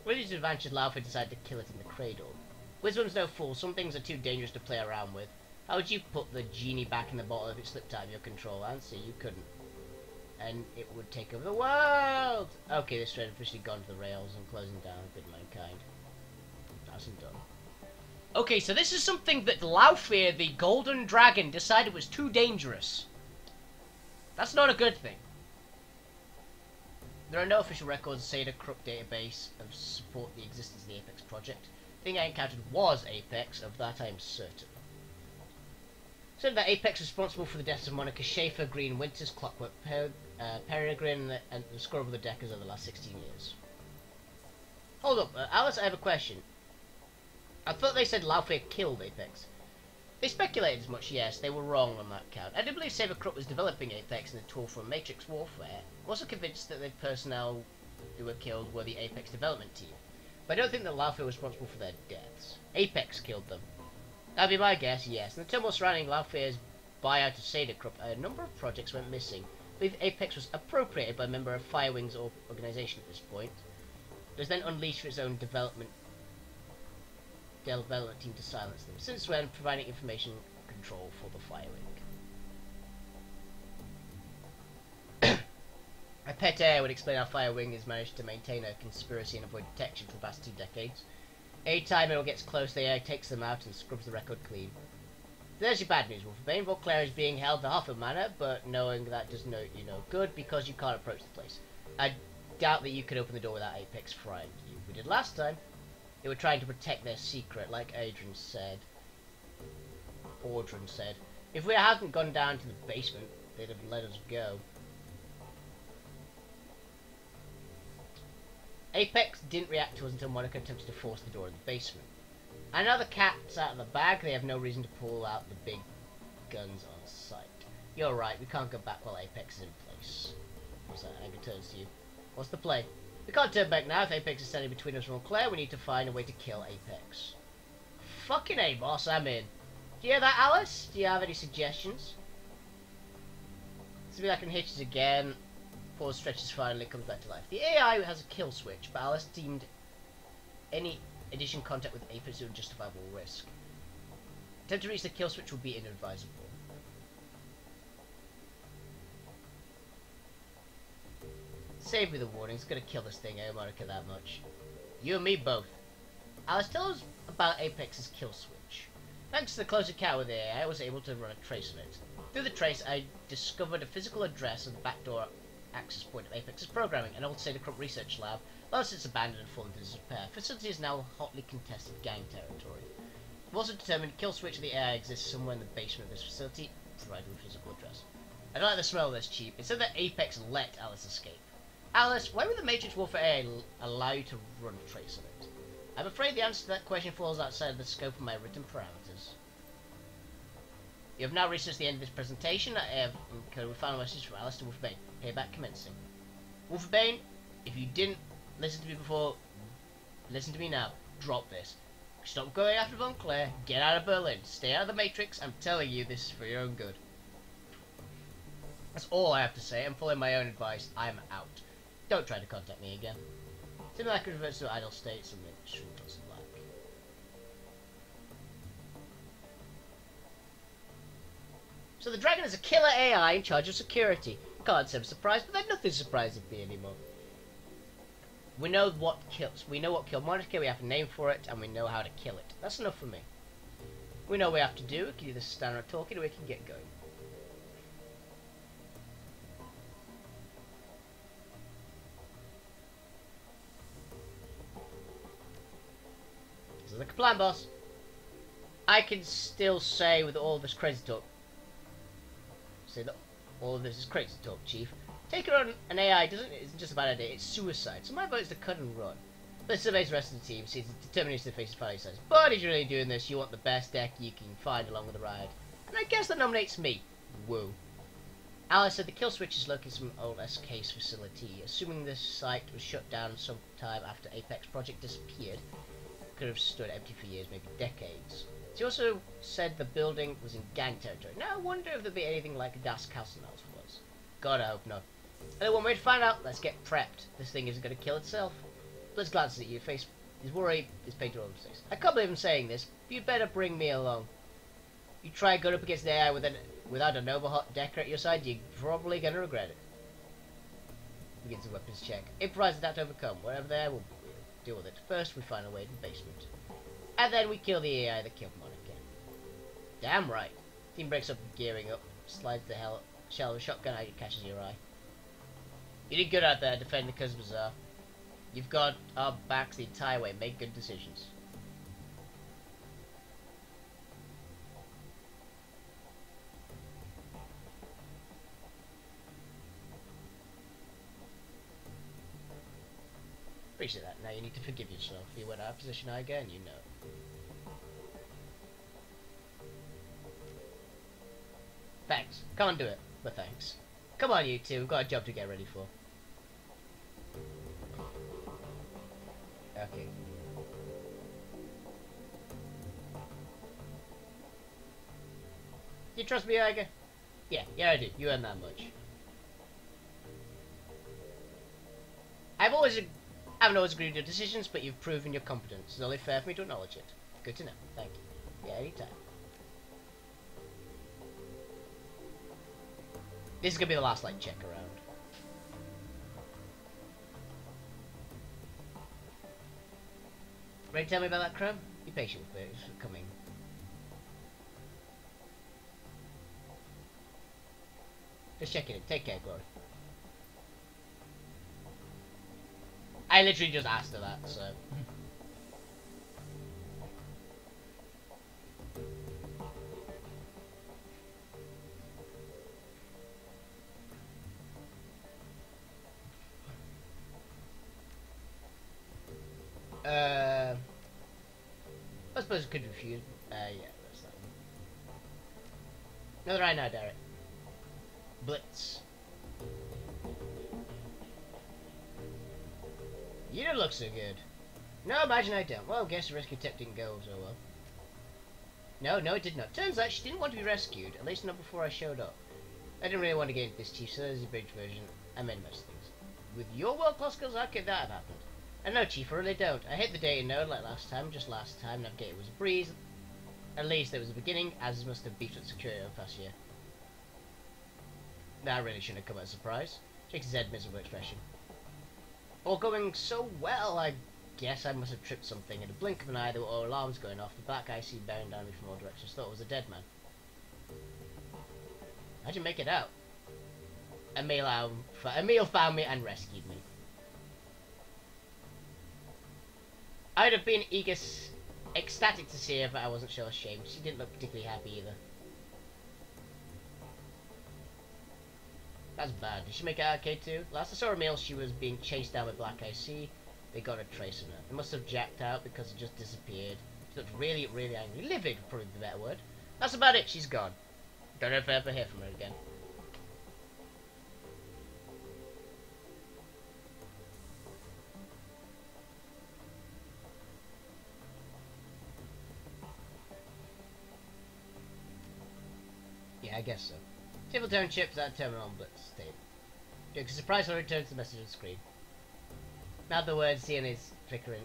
With its advantage, Laufey decided to kill it in the cradle. Wisdom's no fool. Some things are too dangerous to play around with. How would you put the genie back in the bottle if it slipped out of your control? Answer, you couldn't. And it would take over the world! Okay, this thread officially gone to the rails and closing down good mankind. That's done. Okay, so this is something that Laufey, the golden dragon, decided was too dangerous. That's not a good thing. There are no official records of Sada Crook database of support the existence of the Apex project. The thing I encountered was Apex, of that I am certain. Said that Apex was responsible for the deaths of Monica Schaefer, Green Winters, Clockwork Peregrine, and the Score of the Deckers over the last 16 years. Hold up, Alice, I have a question. I thought they said Laufey killed Apex. They speculated as much, yes, they were wrong on that count. I did believe Saber Crook was developing Apex in the tool for Matrix Warfare. I'm also convinced that the personnel who were killed were the Apex development team. But I don't think that Laufey was responsible for their deaths. Apex killed them. That'd be my guess, yes. In the turmoil surrounding Laufey's buyout of Sada Crook, a number of projects went missing. I believe Apex was appropriated by a member of Firewing's organisation at this point. It was then unleashed for its own development team to silence them, since when providing information control for the Firewing. A pet air would explain how Firewing has managed to maintain a conspiracy and avoid detection for the past 2 decades. Anytime anyone gets close, the AI takes them out and scrubs the record clean. There's your bad news, Wolfie. Vauclair is being held to half a manor, but knowing that does no you no good because you can't approach the place. I doubt that you could open the door without Apex frying you. We did last time. They were trying to protect their secret, like Audryn said. If we hadn't gone down to the basement, they'd have let us go. Apex didn't react to us until Monica attempted to force the door in the basement. And now the cat's out of the bag, they have no reason to pull out the big guns on sight. You're right, we can't go back while Apex is in place. What's that? Anger turns to you. What's the play? We can't turn back now. If Apex is standing between us and Claire, we need to find a way to kill Apex. Fucking A, boss, I'm in. Do you hear that, Alice? Do you have any suggestions? See if I can hitch it again. Pause stretches finally, comes back to life. The AI has a kill switch, but Alice deemed any addition contact with Apex a justifiable risk. Attempt to reach the kill switch would be inadvisable. Save me the warning, it's gonna kill this thing, I owe Monica that much. You and me both. Alice, tell us about Apex's kill switch. Thanks to the close encounter with the AI, I was able to run a trace on it. Through the trace, I discovered a physical address of the backdoor access point of Apex's programming, an old Sada Crook research lab. While it's abandoned and fallen into disrepair, facility is now hotly contested gang territory. We've also determined kill switch of the AI exists somewhere in the basement of this facility, provided with a physical address. I don't like the smell of this, Chief. It said that Apex let Alice escape. Alice, why would the Matrix Warfare AI allow you to run a trace on it? I'm afraid the answer to that question falls outside of the scope of my written parameters. You have now reached the end of this presentation. I have encoded a final message from Alice to Wolfbane. Payback commencing. Wolfbane, if you didn't listen to me before, listen to me now. Drop this. Stop going after Von Claire. Get out of Berlin. Stay out of the Matrix. I'm telling you, this is for your own good. That's all I have to say. I'm following my own advice. I'm out. Don't try to contact me again. Seems like it reverts to idle state, something shouldn't doesn't like. So the dragon is a killer AI in charge of security. Can't say I'm surprised, but then nothing's surprising me anymore. We know what killed Monica, we have a name for it, and we know how to kill it. That's enough for me. We know what we have to do. We can either stand around talking or we can get going. This is like a plan, boss. I can still say with all this crazy talk. Say that all of this is crazy talk, Chief. Taking on an AI isn't just a bad idea, it's suicide. So my vote is to cut and run. Let's survey the rest of the team, see the determination to face the final size. But if you're really doing this, you want the best deck you can find along with the ride. And I guess that nominates me. Woo. Alice said the kill switch is located in some old SK's facility. Assuming this site was shut down sometime after Apex project disappeared, it could have stood empty for years, maybe decades. She also said the building was in gang territory. Now I wonder if there'd be anything like Das Kassenhaus was. God, I hope not. Only one way to find out, let's get prepped. This thing isn't going to kill itself. Let's glance at you. Face is worried, is paid to all mistakes. I can't believe I'm saying this, but you'd better bring me along. You try going up against the AI without an overhot decker at your side, you're probably going to regret it. Begins a weapons check. Improvise that to overcome. Wherever they are, we'll deal with it. First, we find our way to the basement. And then we kill the AI that killed Monica. Damn right. Team breaks up, gearing up, slides the shell of a shotgun out, it catches your eye. You did good out there, defending the Cuz Bazaar. You've got our backs the entire way. Make good decisions. Appreciate that. Now you need to forgive yourself. You went out of position again, you know. Thanks. Can't do it, but thanks. Come on, you two. We've got a job to get ready for. Okay. You trust me, Iger? Yeah, I do. You earn that much. I haven't always agreed with your decisions, but you've proven your competence. It's only fair for me to acknowledge it. Good to know. Thank you. Yeah, anytime. This is gonna be the last like check around. Ready to tell me about that crumb? Be patient with it. It's coming. Just checking it. Take care, Glory. I literally just asked her that, so. I suppose it could refuse. Yeah, that's that one. Another right now, Derek. Blitz. You don't look so good. No, imagine I don't. Well, guess the rescue tech didn't go so well. No, it did not. Turns out she didn't want to be rescued, at least not before I showed up. I didn't really want to get into this, Chief, so there's a bridge version. I made most things. With your world-class skills, how could that have happened? And no, Chief, I really don't. I hit the data node like last time, just last time. Navigator was a breeze. At least there was a beginning, as must have beefed up security over the past year. That really shouldn't have come as a surprise. Shakes his head, miserable expression. All going so well, I guess I must have tripped something. In a blink of an eye, there were all alarms going off. The black I see bearing down me from all directions. Thought it was a dead man. How'd you make it out? Emil found me and rescued me. I'd have been ecstatic to see her, but I wasn't so ashamed. She didn't look particularly happy either. That's bad. Did she make it out okay too? Last I saw Emil, she was being chased down with Black IC. They got a trace on her. They must have jacked out because it just disappeared. She looked really, really angry. Livid would probably be the better word. That's about it. She's gone. Don't know if I ever hear from her again. Yeah, I guess so. Table turn chips at terminal on Blitz table. Duke is surprised when it returns the message on screen. Now the word seeing is flickering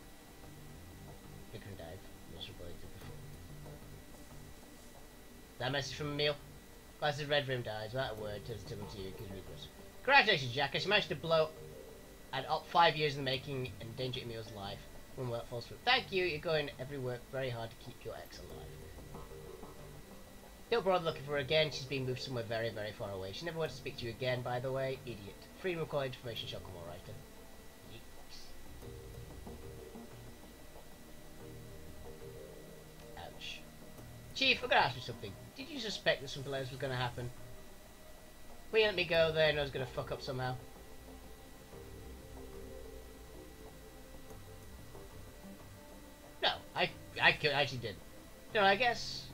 dive. Miserable before. That message from Emil. Glasses red rimmed eyes. Without a word, turns to him to you. Gives regrets. Congratulations, Jack. As you managed to blow at up 5 years in the making and endanger Emil's life. One word falls through. Thank you. You're going every work very hard to keep your ex alive. Don't bother looking for her again. She's being moved somewhere very, very far away. She never wants to speak to you again, by the way. Idiot. Freedom of call information shall come all right. Ouch. Chief, I'm gonna ask you something. Did you suspect that something like this was gonna happen? Will you let me go there and I was gonna fuck up somehow? No, I actually didn't. No, I guess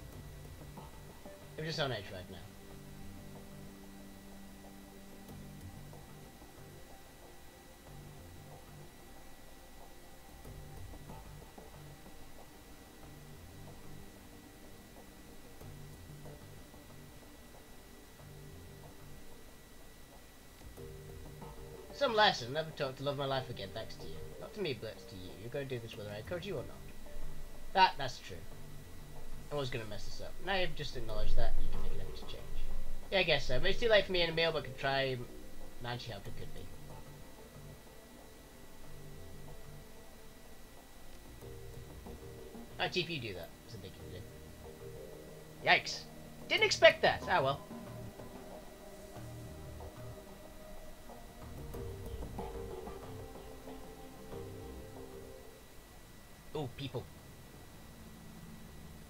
I'm just on edge right now. Some lesson. Never talk to love my life again, thanks to you. Not to me, but to you. You're going to do this whether I encourage you or not. That's true. I was going to mess this up. Now you've just acknowledged that, you can make an exchange. Yeah, I guess so. But it's too late for me in a meal, but I could try managing how it could be. How cheap you do that? It's a big thing to do. Yikes. Didn't expect that. Ah, well. Oh, people.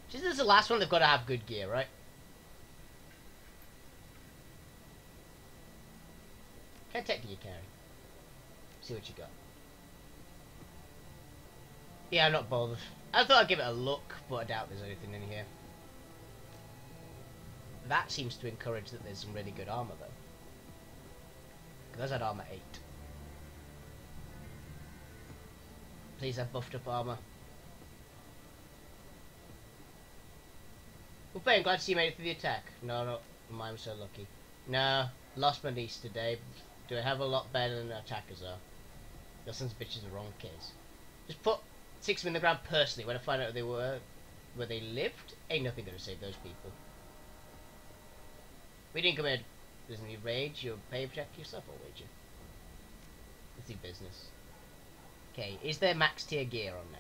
Since this is the last one, they've got to have good gear, right? What kind of tech do you carry? See what you got. Yeah, I'm not bothered. I thought I'd give it a look, but I doubt there's anything in here. That seems to encourage that there's some really good armor, though. Because I had armor 8. Please have buffed up armor. Wolfie, I'm glad to see you made it through the attack. No, mine was so lucky. No, lost my niece today. Do I have a lot better than the attackers are? Those sons of bitches are the wrong case. Just put 6 of them in the ground personally when I find out who they were, where they lived. Ain't nothing gonna save those people. We didn't come here. There's any rage. You'll pay protect yourself, or would you? Let's do business. Okay, is there max tier gear on now?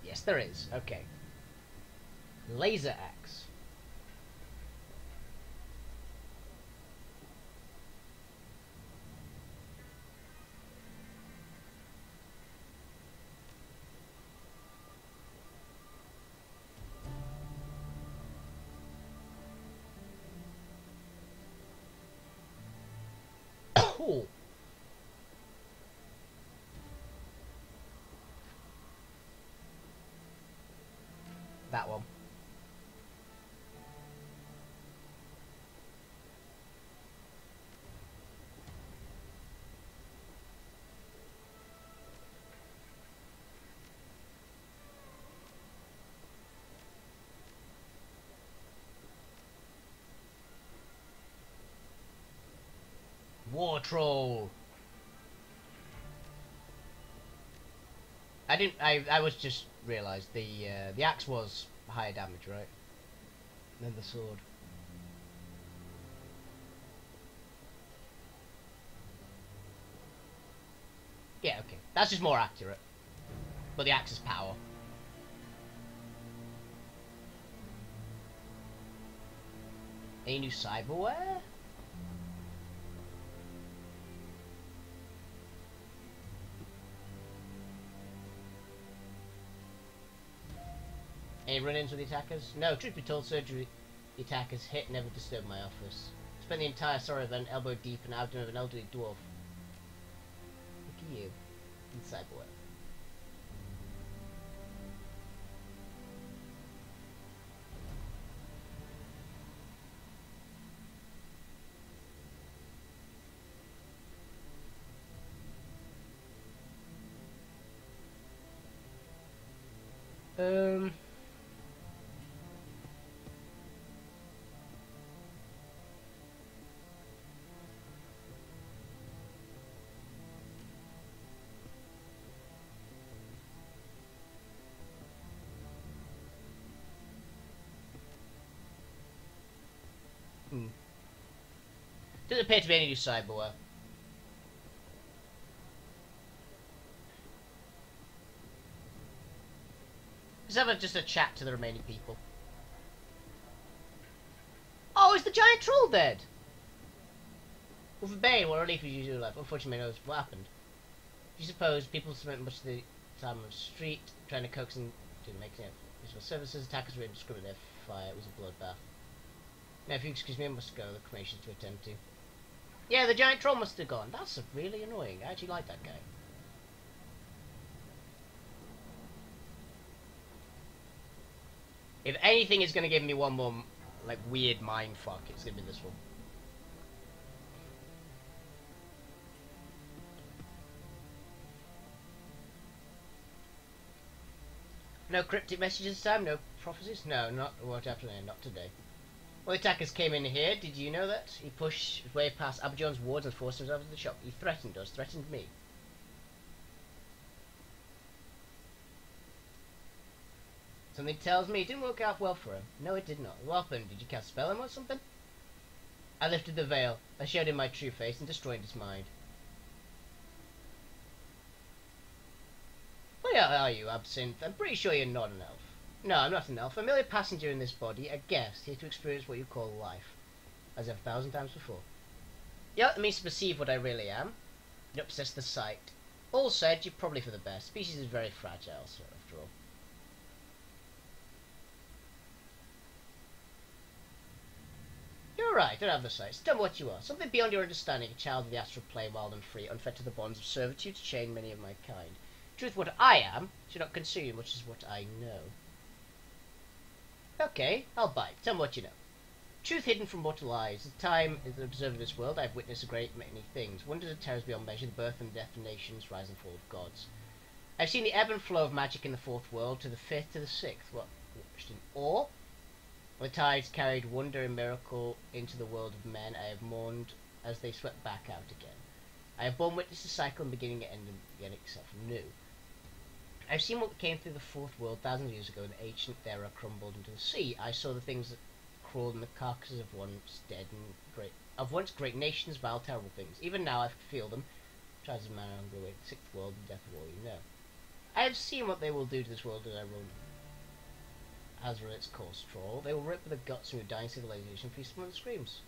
Yes, there is. Okay. Laser axe. Cool. That one. War troll. I was just realised the axe was higher damage, right? Than the sword. Yeah, okay. That's just more accurate. But the axe is power. Any new cyberware? Any run-ins with the attackers? No, truth be told, surgery the attackers hit never disturbed my office. Spent the entire sorry event elbow deep in the abdomen of an elderly dwarf. Look at you. Inside boy. Doesn't appear to be any new cyberware. Let's have just a chat to the remaining people. Oh, is the giant troll dead? Well, for Bane, what relief did you do life? Unfortunately, knows what happened. Do you suppose people spent much of the time on the street trying to coax and to make useful services? Attackers were indiscriminate fire. It was a bloodbath. Now, if you excuse me, I must go. The cremation to attend to. Yeah, the giant troll must have gone. That's really annoying. I actually like that guy. If anything is going to give me one more, like, weird mind fuck, it's going to be this one. No cryptic messages this time? No prophecies? No, not what happened there, not today. Well, the attackers came in here, did you know that? He pushed his way past Abba John's wards and forced himself into the shop. He threatened us, threatened me. Something tells me it didn't work out well for him. No, it did not. What happened? Did you cast a spell on him or something? I lifted the veil. I showed him my true face and destroyed his mind. What are you, Absinthe? I'm pretty sure you're not an elf. No, I'm not an elf. I'm merely a passenger in this body, a guest, here to experience what you call life. As I've 1,000 times before. Yeah, it means to perceive what I really am. You don't possess the sight. All said, you're probably for the best. Species is very fragile, sir, after all. You're right, don't have the sight. Tell me what you are. Something beyond your understanding, a child of the astral plane, wild and free, unfed to the bonds of servitude to chain many of my kind. Truth, what I am should not concern you much as what I know. Okay, I'll bite. Tell me what you know. Truth hidden from mortal eyes. The time as an observer of this world, I have witnessed a great many things. Wonders and terrors beyond measure, the birth and death of nations, rise and fall of gods. I've seen the ebb and flow of magic in the fourth world, to the fifth, to the sixth. What? Watched in awe? When the tides carried wonder and miracle into the world of men, I have mourned as they swept back out again. I have borne witness to cycle and beginning and ending again itself new. I've seen what came through the fourth world thousands of years ago, and the ancient era crumbled into the sea. I saw the things that crawled in the carcasses of once dead and once great nations, vile, terrible things. Even now I feel them. Tries of man hunger away, the sixth world, the death of all you know. I have seen what they will do to this world as I roam as its course troll. They will rip with the guts from your dying civilization, feast on the screams.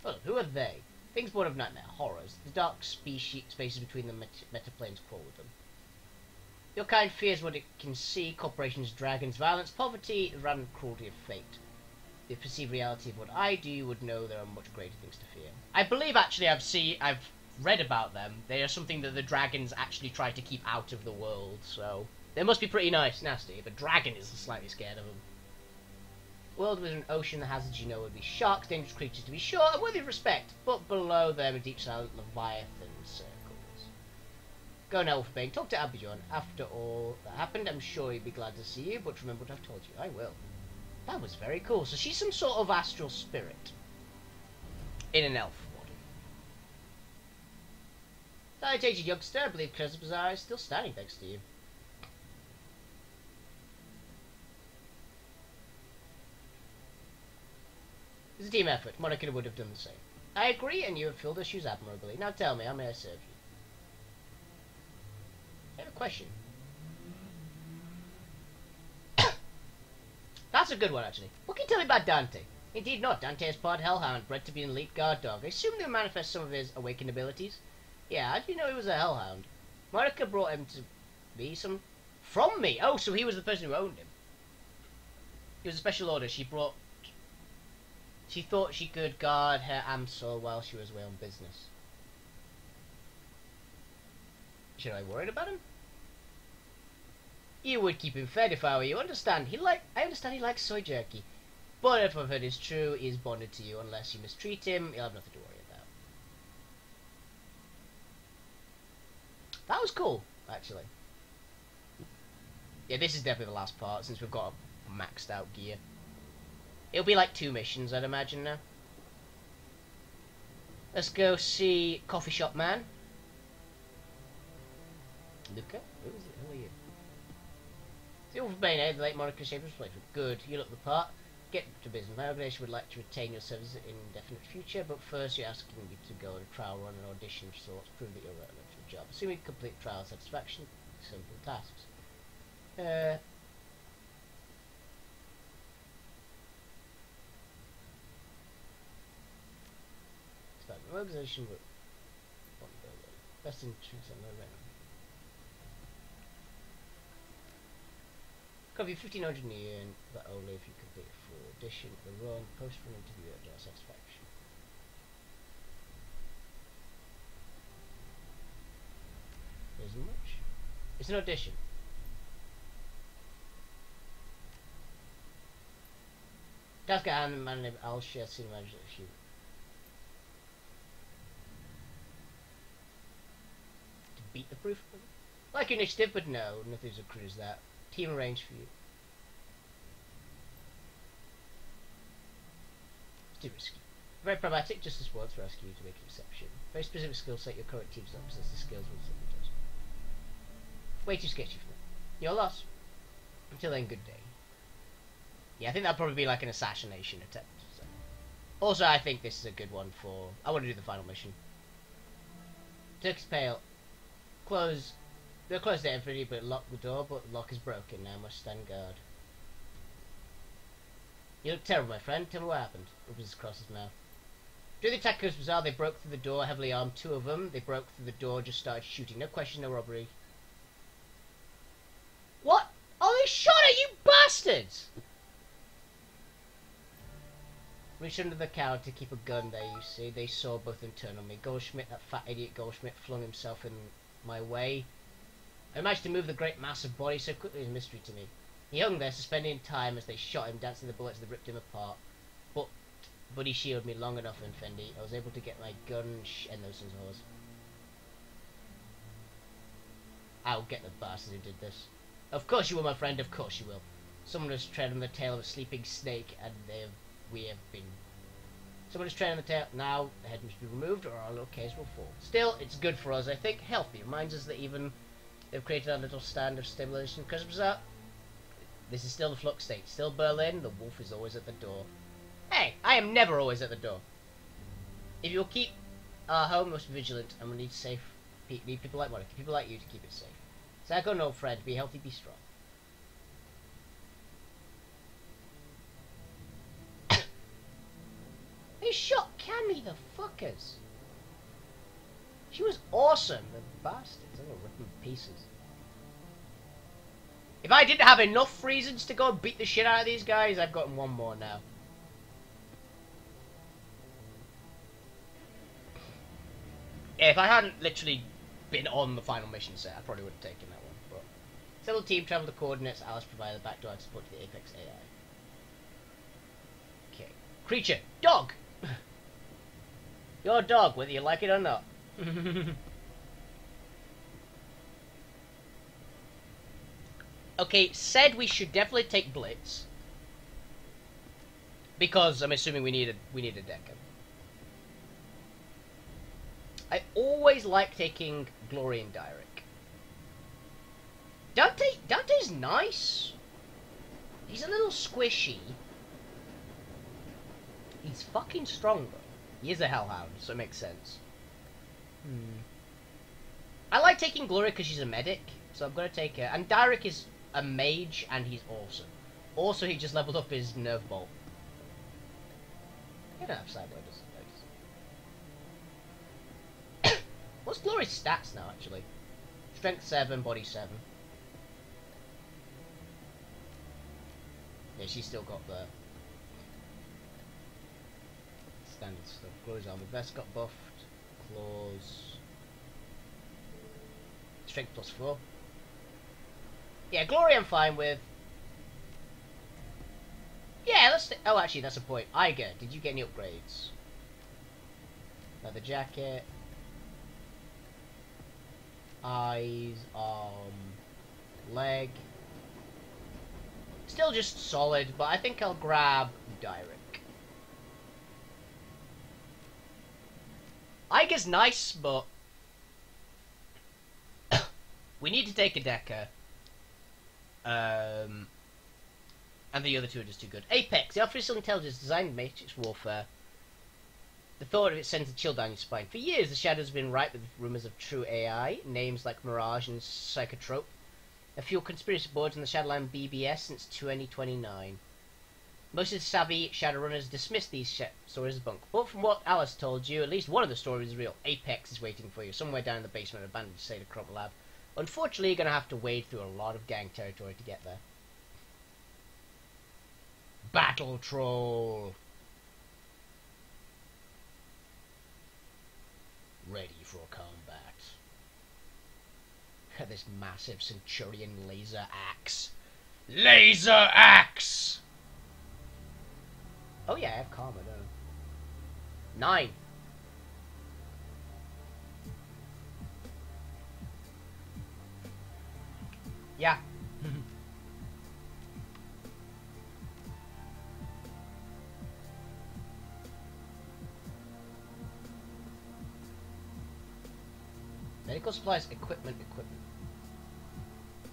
Oh, who are they? Things born of nightmare, horrors. The dark spaces between the metaplanes crawl with them. Your kind fears what it can see, corporations, dragons, violence, poverty, the random cruelty of fate. The perceived reality of what I do, you would know there are much greater things to fear. I believe actually I've read about them. They are something that the dragons actually try to keep out of the world, so they must be pretty nasty. If a dragon is slightly scared of them. World with an ocean, the hazards you know would be sharks, dangerous creatures to be sure, and worthy of respect, but below them a deep silent leviathan circles. Go now, Wolfie. Talk to Abijah. After all that happened, I'm sure he'd be glad to see you, but remember what I've told you. I will. That was very cool. So she's some sort of astral spirit. In an elf body. Salutated youngster. I believe Crescent Bazaar is still standing thanks to you. It's a team effort. Monica would have done the same. I agree, and you have filled her shoes admirably. Now tell me, how may I serve you? I have a question. That's a good one, actually. What can you tell me about Dante? Indeed not. Dante is part hellhound, bred to be an elite guard dog. I assume they manifest some of his awakened abilities. Yeah, how do you know he was a hellhound? Monica brought him to me from me. Oh, so he was the person who owned him. He was a special order. She thought she could guard her Amsel while she was away on business. Should I worry about him? You would keep him fed if I were you. I understand he likes soy jerky. But if I've heard is true, he is bonded to you. Unless you mistreat him, you'll have nothing to worry about. That was cool, actually. Yeah, this is definitely the last part, since we've got a maxed out gear. It'll be like 2 missions, I'd imagine now. Let's go see Coffee Shop Man. Luca? Who is it? Who are you? The Wolfbane, eh? The late Monica Schaefer's played for good. You look the part. Get to business. My organisation would like to retain your services in the indefinite future, but first you're asking me to go on a trial run and audition of sorts, prove that you're relevant for the job. Assuming you complete trial satisfaction, simple tasks. Start an organisation with best interests on the rent. Cover you 1,500 a year, but only if you complete a full audition, the run, post for an interview at your satisfaction. There isn't much. It's an audition. Task at hand, and man named I'll share senior manager if you. To beat the proof? Like your initiative, but no, nothing's as crude as that. Team arranged for you. It's too risky. Very pragmatic, just as once for asking you to make an exception. Very specific skill set, your current team does not possess the skills will simply does. Way too sketchy for me. Your loss. Until then, good day. Yeah, I think that'll probably be like an assassination attempt. So. Also, I think this is a good one for... I want to do the final mission. Turkey's Pale. Close. They'll close the entry, but lock the door, but the lock is broken. Now I must stand guard. You look terrible, my friend. Tell me what happened. Rubbles across his mouth. During the attack goes bizarre, they broke through the door, heavily armed. 2 of them. They broke through the door, just started shooting. No question, no robbery. What? Oh, they shot at you bastards! Reached under the counter to keep a gun there, you see. They saw both them turn on me. Goldschmidt, that fat idiot Goldschmidt, flung himself in my way. I managed to move the great mass of body so quickly is a mystery to me. He hung there, suspended in time as they shot him, dancing the bullets that ripped him apart. But he shielded me long enough, and Fendi. I was able to get my gun and those sons of horse. I'll get the bastards who did this. Of course you will, my friend, of course you will. Someone has tread on the tail of a sleeping snake, and we have been... Someone has tread on the tail. Now the head must be removed, or our little case will fall. Still, it's good for us, I think. Healthy. Reminds us that even they've created our little stand of stabilization. Because this is still the flux state. Still Berlin. The wolf is always at the door. Hey, I am never always at the door. If you'll keep our home most vigilant, and we need need people like Monica, people like you to keep it safe. Psycho, no friend. Be healthy, be strong. They shot Cammy, the fuckers. She was awesome. The bastards. I'm gonna rip them to pieces. If I didn't have enough reasons to go and beat the shit out of these guys, I've gotten one more now. Yeah, if I hadn't literally been on the final mission set, I probably would have taken that one. But several team traveled the coordinates. Alice provided the backdoor to support the Apex AI. Okay. Creature. Dog! Your dog, whether you like it or not. Okay, said we should definitely take Blitz. Because I'm assuming we need a decker. I always like taking Glory and Direk. Dante's nice. He's a little squishy. He's fucking strong though. He is a hellhound, so it makes sense. I like taking Glory because she's a medic, so I'm gonna take her. And Direk is a mage, and he's awesome. Also, he just leveled up his nerve bolt. He don't have sideway, does he? What's Glory's stats now, actually? Strength 7, body 7. Yeah, she's still got the standard stuff. Glory's armor vest got buffed. Claws. Strength +4. Yeah, Glory I'm fine with. Yeah, let's... Oh, actually, that's a point. Iger, did you get any upgrades? Leather jacket. Eyes, arm, leg. Still just solid, but I think I'll grab Direk. Iger's nice, but we need to take a decker. And the other two are just too good. Apex, the artificial intelligence designed Matrix Warfare. The thought of it sends a chill down your spine. For years, the Shadows have been ripe with rumours of true AI, names like Mirage and Psychotrope. A few conspiracy boards on the Shadowland BBS since 2029. Most of the savvy Shadowrunners dismiss these stories as bunk. But from what Alice told you, at least one of the stories is real. Apex is waiting for you, somewhere down in the basement of abandoned Sada Crop Lab. Unfortunately, you're going to have to wade through a lot of gang territory to get there. Battle Troll! Ready for combat. This massive Centurion laser axe. Laser axe! Oh yeah, I have karma, don't I? 9. Yeah. Medical supplies, equipment.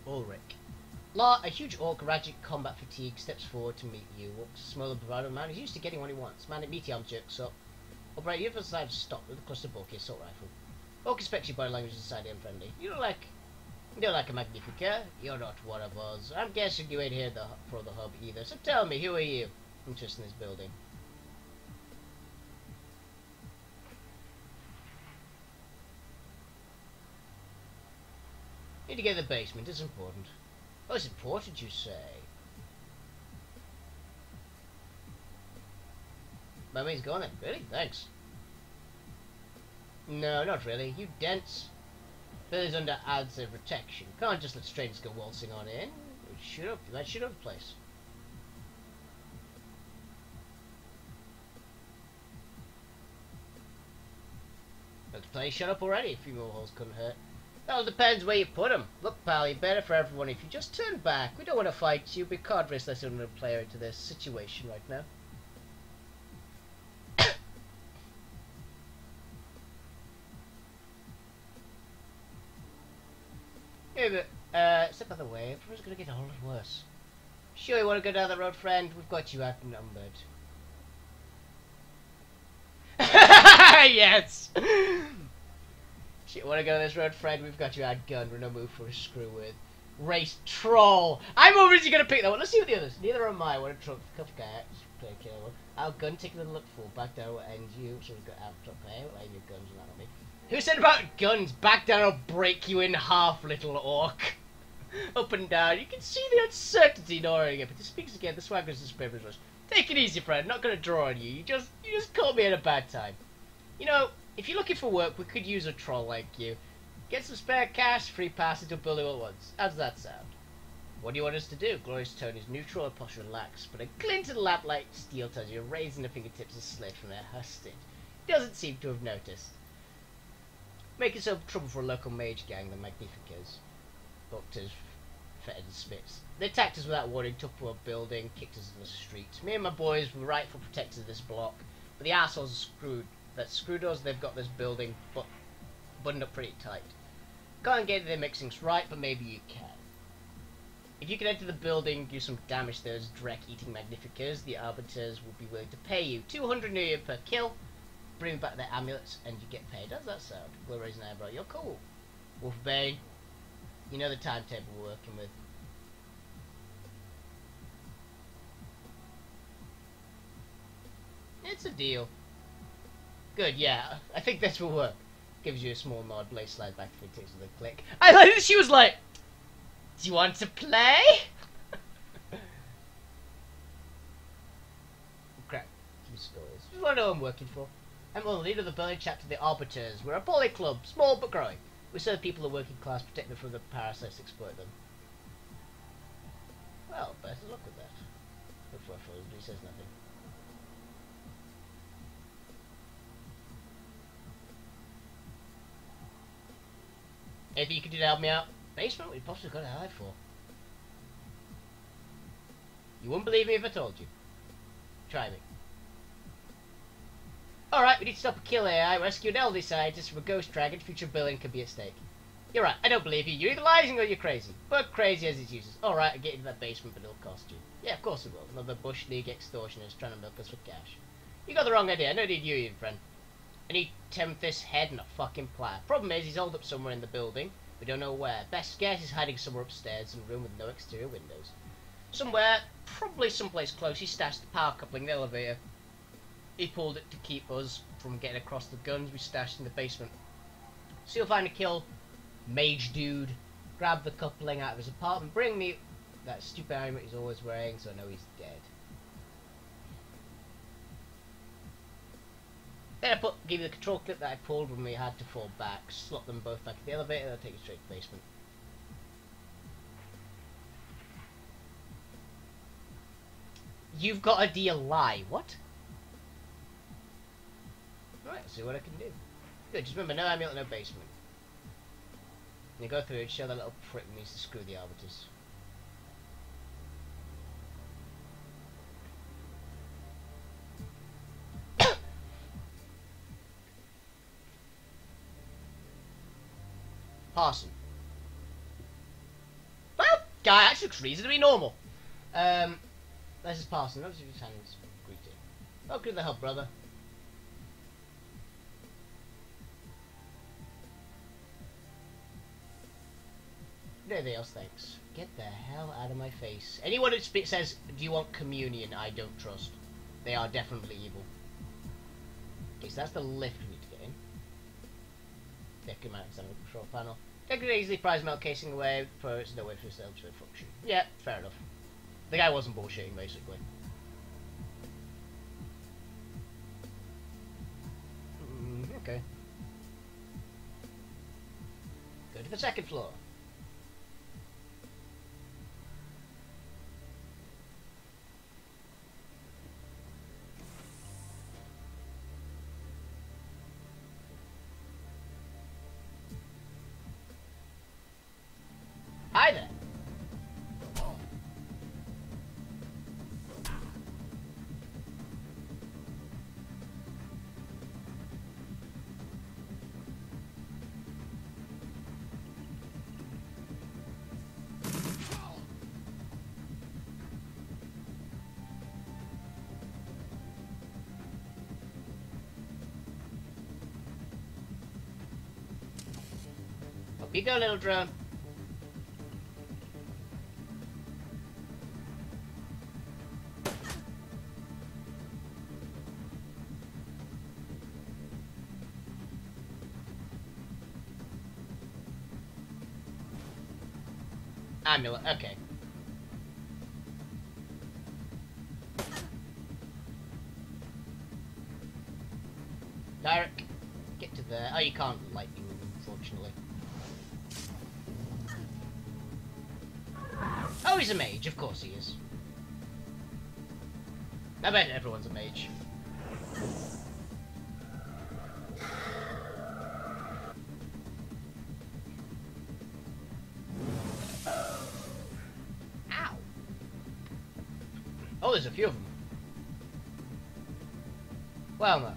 Ulrich. A huge orc, Ragic, combat fatigue, steps forward to meet you. Walks a smaller bravado man. He's used to getting what he wants. Man, meaty arm jerks up. Alright, you have decided to stop with the cluster bulky assault rifle. Orc expects your body language is decidedly unfriendly. You don't like a Magnifica. You're not one of us. I'm guessing you ain't here for the hub either. So tell me, who are you? Interested in this building. Need to get to the basement. It's important. Oh, it's important, you say? My mate's gone then. Really? Thanks. No, not really. You dense. Buildings under ads of protection. Can't just let strangers go waltzing on in. Shoot up. Let's shoot up the place. Let the place shut up already. A few more holes couldn't hurt. That all depends where you put them. Look, pal, you're better for everyone if you just turn back. We don't want to fight you. We can't risk letting another player into this situation right now. Yeah, but, step out of the way. Everyone's going to get a whole lot worse. Sure you want to go down the road, friend? We've got you outnumbered. Yes! Shit, want to go down this road, friend? We've got you outgunned. We're no move for a screw with. Race troll! I'm obviously going to pick that one. Let's see what the others. Neither am I. What a truck. Cuff guy. Play a killer one. Outgun, take a little look full. Back down will end you. So we've got out top here. We'll aim your guns and that'll be. Who said about guns? Back down, I'll break you in half, little orc. Up and down. You can see the uncertainty ignoring it, but it speaks again. The swagger's the spirit rush. Take it easy, friend. Not going to draw on you. You just caught me at a bad time. You know, if you're looking for work, we could use a troll like you. Get some spare cash, free pass into a building all at once. How does that sound? What do you want us to do? Glorious tone is neutral and posture relaxed, but a glint of lamplight steel tells you raising the fingertips is slid from their husted. Doesn't seem to have noticed. Making some trouble for a local mage gang, the Magnificas. Doctors, fetid and spits. They attacked us without warning, took to a building, kicked us in the streets. Me and my boys were rightful protectors of this block, but the assholes are screwed us. They've got this building buttoned up pretty tight. Can't get their mixings right, but maybe you can. If you can enter the building, do some damage to those Drek-eating Magnificas, the Arbiters will be willing to pay you 200 New Year per kill. Bring back their amulets and you get paid. How does that sound? Glow raising eyebrow. You're cool. Wolfbane, you know the timetable we're working with. It's a deal. Good, yeah. I think this will work. Gives you a small nod. Blaze slides back 3 ticks with a click. I like that she was like, do you want to play? Crap. Few stories. Just want to know who I'm working for. I'm the leader of the Berlin chapter of the Arbiters. We're a poly club, small but growing. We serve people of the working class, protect them from the parasites exploit them. Well, better look at that. Before he says nothing. Anything you can do to help me out? Basement? We've possibly got to hide for. You wouldn't believe me if I told you. Try me. Alright, we need to stop a kill AI, rescue an elderly scientist from a ghost dragon, future billing could be at stake. You're right, I don't believe you. You're either lying or you're crazy. But crazy as its uses. Alright, I'll get into that basement, but it'll cost you. Yeah, of course it will. Another Bush League extortionist trying to milk us for cash. You got the wrong idea. I don't need you, even, friend. I need Temthis' head and a fucking platter. Problem is, he's holed up somewhere in the building. We don't know where. Best guess is hiding somewhere upstairs in a room with no exterior windows. Somewhere, probably someplace close, he stashed the power coupling in the elevator. He pulled it to keep us from getting across the guns we stashed in the basement. So you'll find a kill mage dude, grab the coupling out of his apartment, bring me that stupid helmet he's always wearing so I know he's dead. Then I give you the control clip that I pulled when we had to fall back, slot them both back in the elevator, and I'll take you straight to the basement. You've got a deal lie. What? Right, see what I can do. Good, just remember, no amulet, no basement. And you go through and show that little prick who needs to screw the arbiters. Parson. Well, guy actually looks reasonably normal. There's his parson. Notice his hands. Greeting. Welcome to the hub, brother. Anything else, thanks. Get the hell out of my face. Anyone who says, do you want communion, I don't trust. They are definitely evil. Okay, so that's the lift we need to get in. Deck amount of control panel. Take an easily prize melt casing away for it's no way for itself to function. Yeah, fair enough. The guy wasn't bullshitting, basically. Okay. Go to the second floor. Hi there. Up you go, little drone. Amulet, okay. Direct, get to there. Oh, you can't lightning, unfortunately. Oh, he's a mage, of course he is. I bet everyone's a mage. Oh, there's a few of them. Well, no.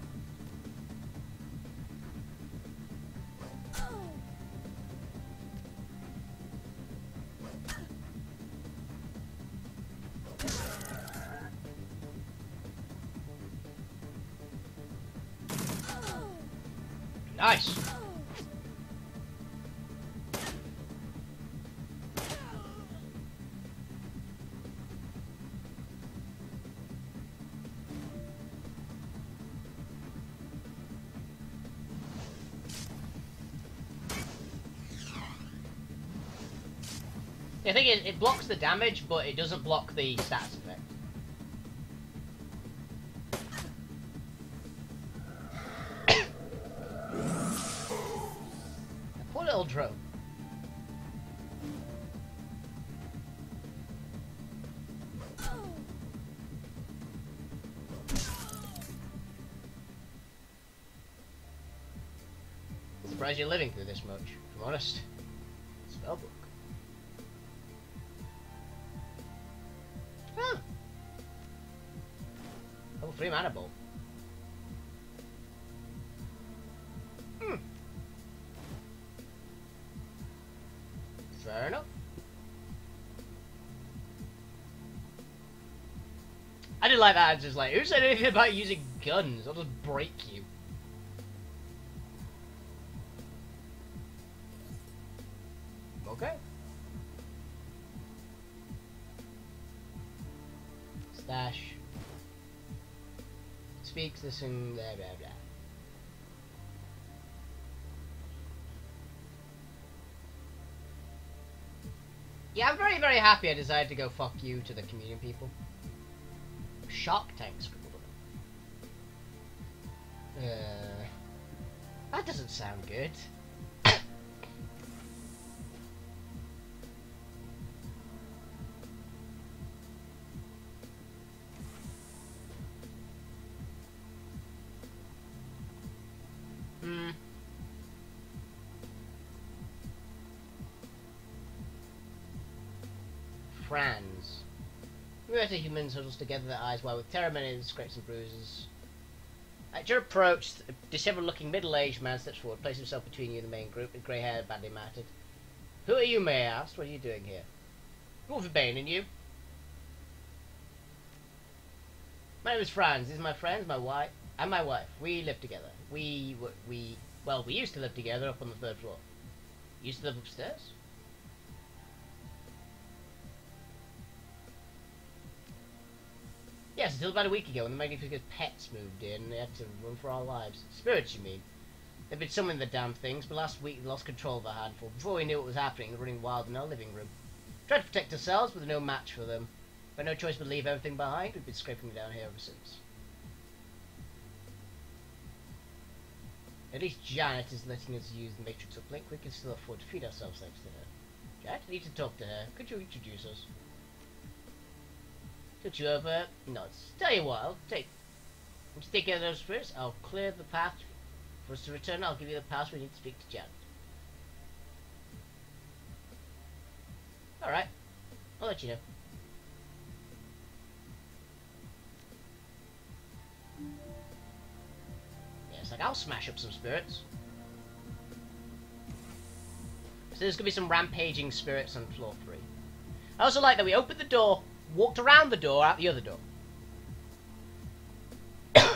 Nice. I think it blocks the damage, but it doesn't block the stats effect. Poor little drone. I'm surprised you're living through this much, if I'm honest. Spellbook. Huh. Level 3 mana bowl. Fair enough. I did like that. It's just like, who said anything about using guns? I'll just break you. Okay. Stash. Speaks this and blah blah blah. Yeah, I'm very, very happy I decided to go fuck you to the communion people. Shark Tank scribbled on it. That doesn't sound good. Franz. Murder humans huddles together, their eyes wide with terror, many scrapes and bruises. At your approach, a disheveled-looking middle-aged man steps forward, places himself between you and the main group, with grey hair badly matted. Who are you, may I ask? What are you doing here? Wolfie Bane, and you? My name is Franz. These are my friends, my wife, and my wife. We live together. We used to live together up on the 3rd floor. Used to live upstairs? Yes, until about a week ago when the Magnificent pets moved in and they had to run for our lives. Spirits, you mean? They've been summoning the damn things, but last week they lost control of a handful. Before we knew what was happening, they were running wild in our living room. Tried to protect ourselves, but no match for them. But no choice but leave everything behind. We've been scraping down here ever since. At least Janet is letting us use the Matrix uplink. We can still afford to feed ourselves thanks to her. Janet, I need to talk to her. Could you introduce us? Took you over? No, tell you what, once you take care of those spirits, I'll clear the path for us to return. I'll give you the pass. We need to speak to Janet. Alright, I'll let you know. Yeah, it's like I'll smash up some spirits. So there's gonna be some rampaging spirits on floor 3. I also like that we opened the door, walked around the door, out the other door. And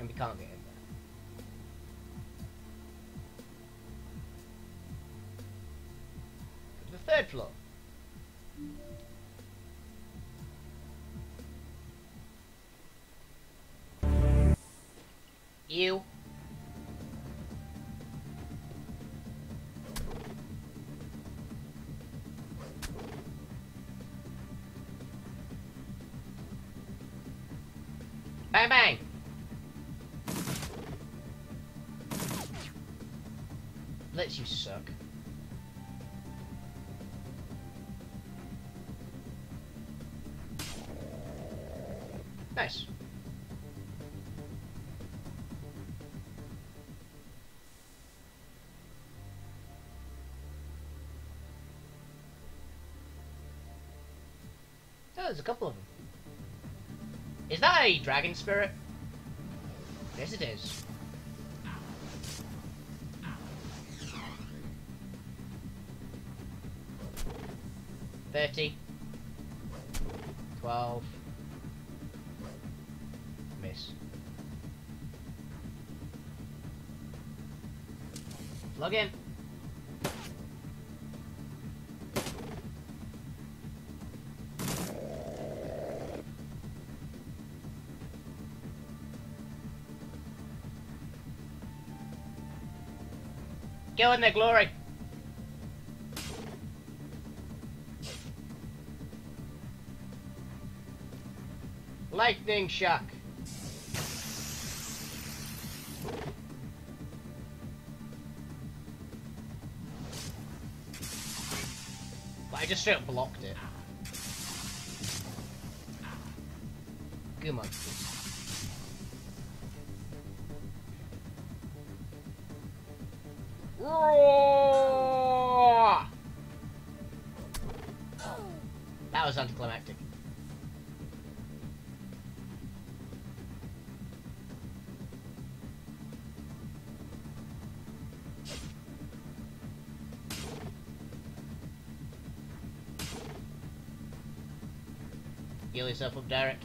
we can't get in there. Go to the 3rd floor. You. Bang bang! Lets you suck. Nice. Oh, there's a couple of them. Is that a dragon spirit? Yes, it is. $30. 12. Miss. Log in. Go in there, glory. Lightning shock. But I just straight up blocked it. Come on. Roar! That was anticlimactic. Heal yourself up, Derek.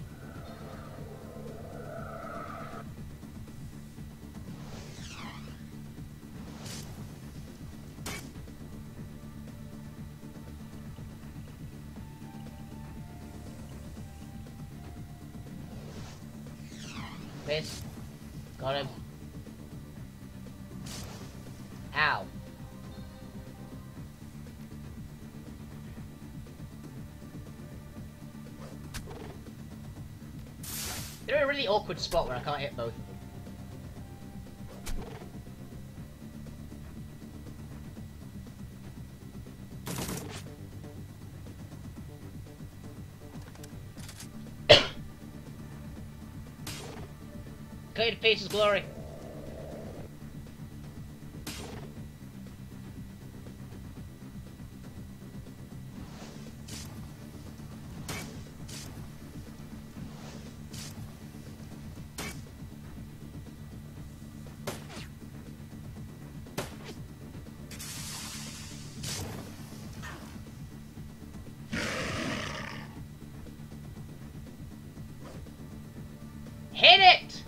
Miss. Got him. Ow. They're in a really awkward spot where I can't hit both of them. Clear to pieces, glory. Hit it!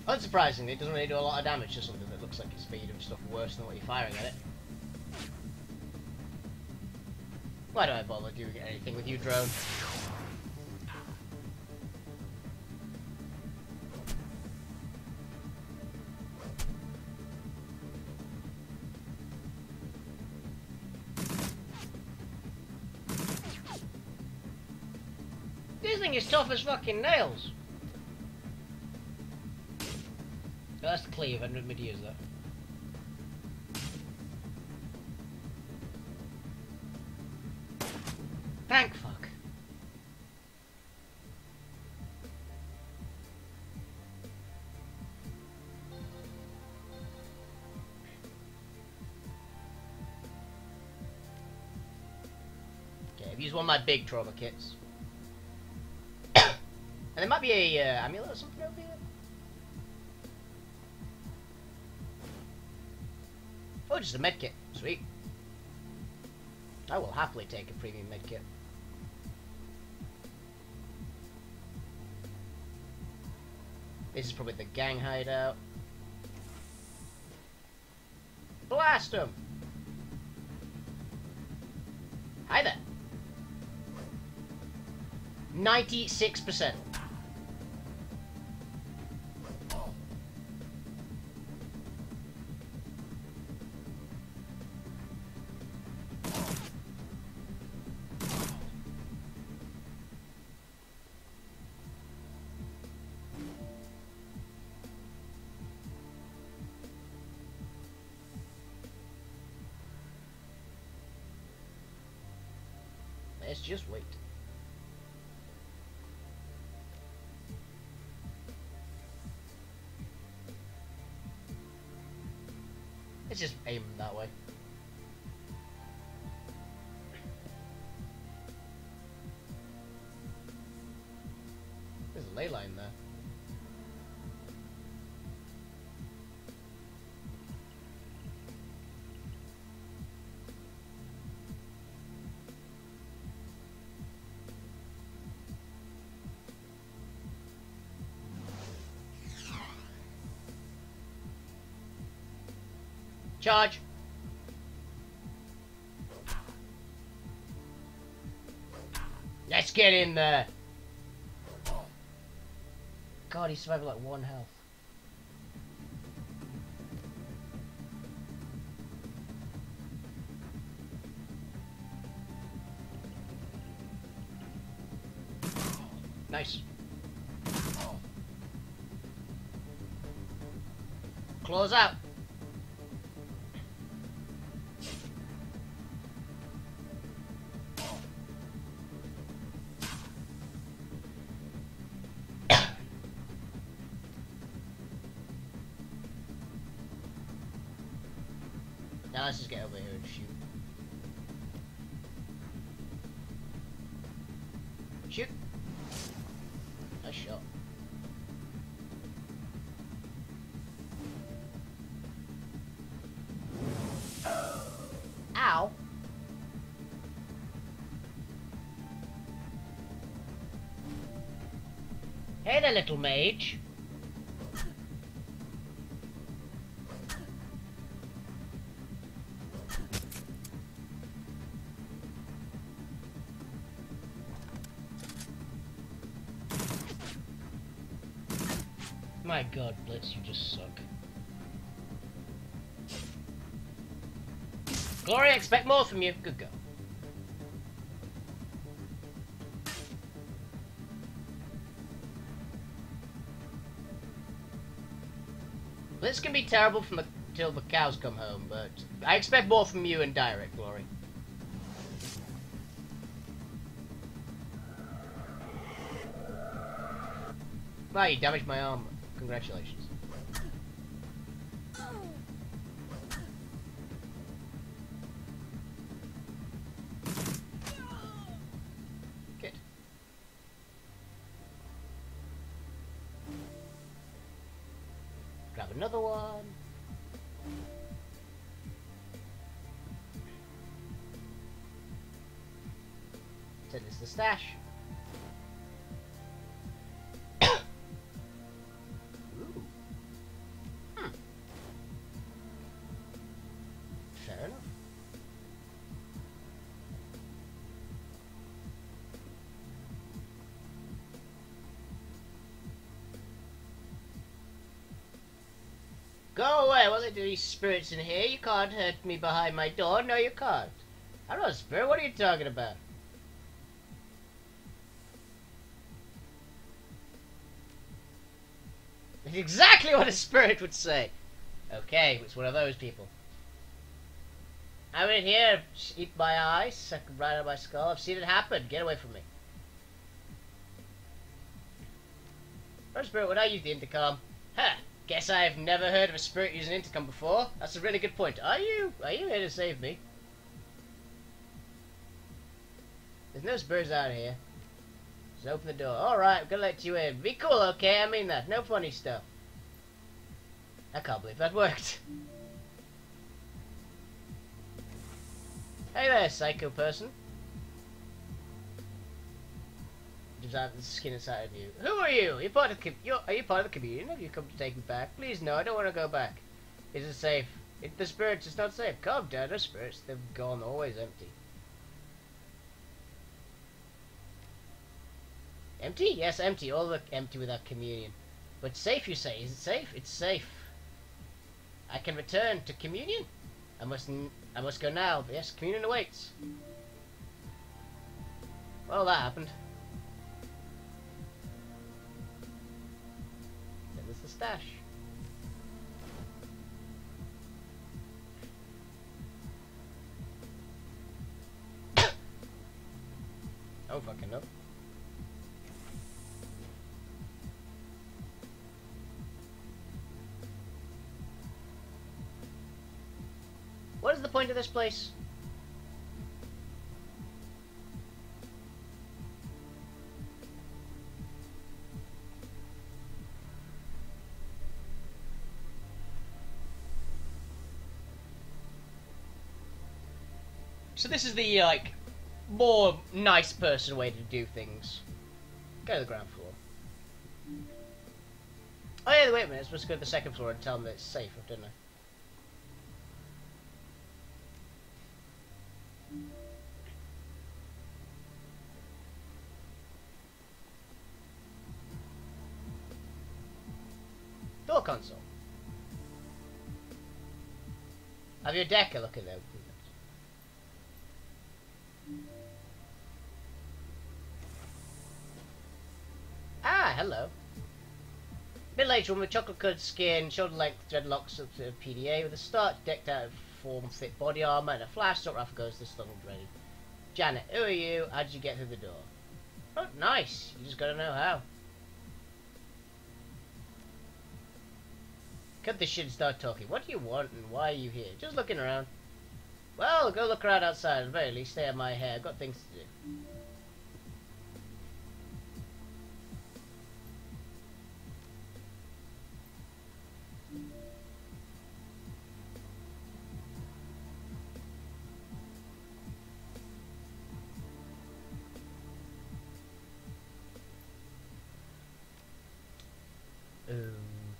Unsurprisingly, it doesn't really do a lot of damage to something that looks like it's speed and stuff worse than what you're firing at it. Why do I bother doing anything with you, drone? This thing is tough as fucking nails. Oh, that's the cleave, I didn't mean to use that. Thank fuck. Okay, I've used one of my big trauma kits. And there might be a amulet or something over here. Oh, just a medkit. Sweet. I will happily take a premium medkit. This is probably the gang hideout. Blast them! Hi there. 96%. Let's just wait. Let's just aim that way. There's a ley line there. Charge! Let's get in there! God, he survived with like 1 health. Nice. Close out. Now let's just get over here and shoot. Shoot! Nice shot. Ow! Hey there, little mage. My god, Blitz, you just suck. Glory, I expect more from you. Good go. Blitz can be terrible from till the cows come home, but I expect more from you and direct, Glory. Wow, you damaged my arm. Congratulations. Grab another one. Send this to the stash. Ooh. Fair enough. Go away! What are they doing, spirits in here? You can't hurt me behind my door. No, you can't. I'm not a spirit. What are you talking about? It's exactly what a spirit would say. Okay, it's one of those people. I'm in here. Eat my eye. Suck right out of my skull. I've seen it happen. Get away from me. No spirit would I use the intercom? Huh. Guess I've never heard of a spirit using intercom before. That's a really good point. Are you here to save me? There's no spirits out here. Just open the door. Alright, I'm gonna let you in. Be cool, okay? I mean that. No funny stuff. I can't believe that worked. Hey there, psycho person. Gives out the skin inside of you. Who are you? Are you part of the communion? Have you come to take me back? Please, no, I don't want to go back. Is it safe? The spirits, it's not safe. Calm down, no spirits. They've gone, always empty. Empty? Yes, empty. All look empty without communion. But safe, you say? Is it safe? It's safe. I can return to communion. I must go now. But yes, communion awaits. Well, that happened. Then there's the stash. Oh, fucking no. What is the point of this place? So this is the, like, more nice person way to do things. Go to the ground floor. Oh yeah, wait a minute, I'm supposed to go to the second floor and tell them that it's safe, didn't I? Door console. Have your deck a look at them. Ah, hello. Middle-aged woman with chocolate-coloured skin, shoulder-length dreadlocks up to a PDA with a starch decked out of form-fit body armour and a flash. Sort off goes the slung ready. Janet, who are you? How did you get through the door? Oh, nice. You just gotta know how. Cut this shit and start talking. What do you want and why are you here? Just looking around. Well, go look around outside. At the very least, stay on my hair. I've got things to do.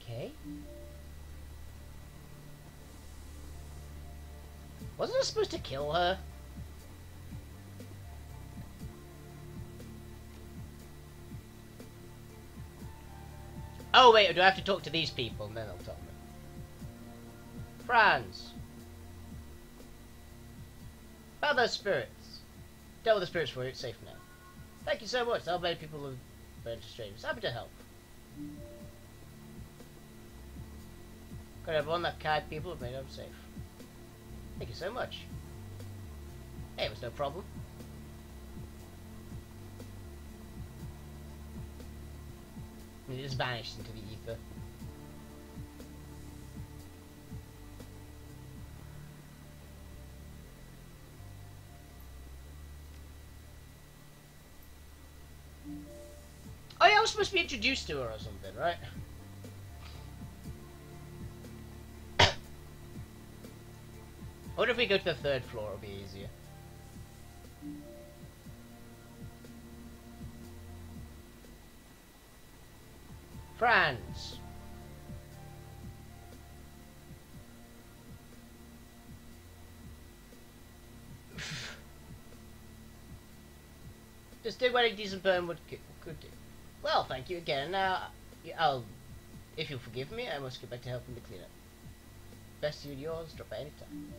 Okay. Wasn't I supposed to kill her? Oh wait, do I have to talk to these people and then I'll tell them? Franz. About those spirits. Dealt with the spirits for you, it's safe now. Thank you so much. I'll blame people who've been strangers. Happy to help. Got everyone that kind people have made them safe. Thank you so much. Hey, it was no problem. And it just vanished into the ether. Oh yeah, I was supposed to be introduced to her or something, right? wonder if we go to the 3rd floor, it'll be easier. France. Just did what a decent burn could do. Well, thank you again. Now, if you'll forgive me, I must get back to helping the cleanup. Best you and yours, drop by any time.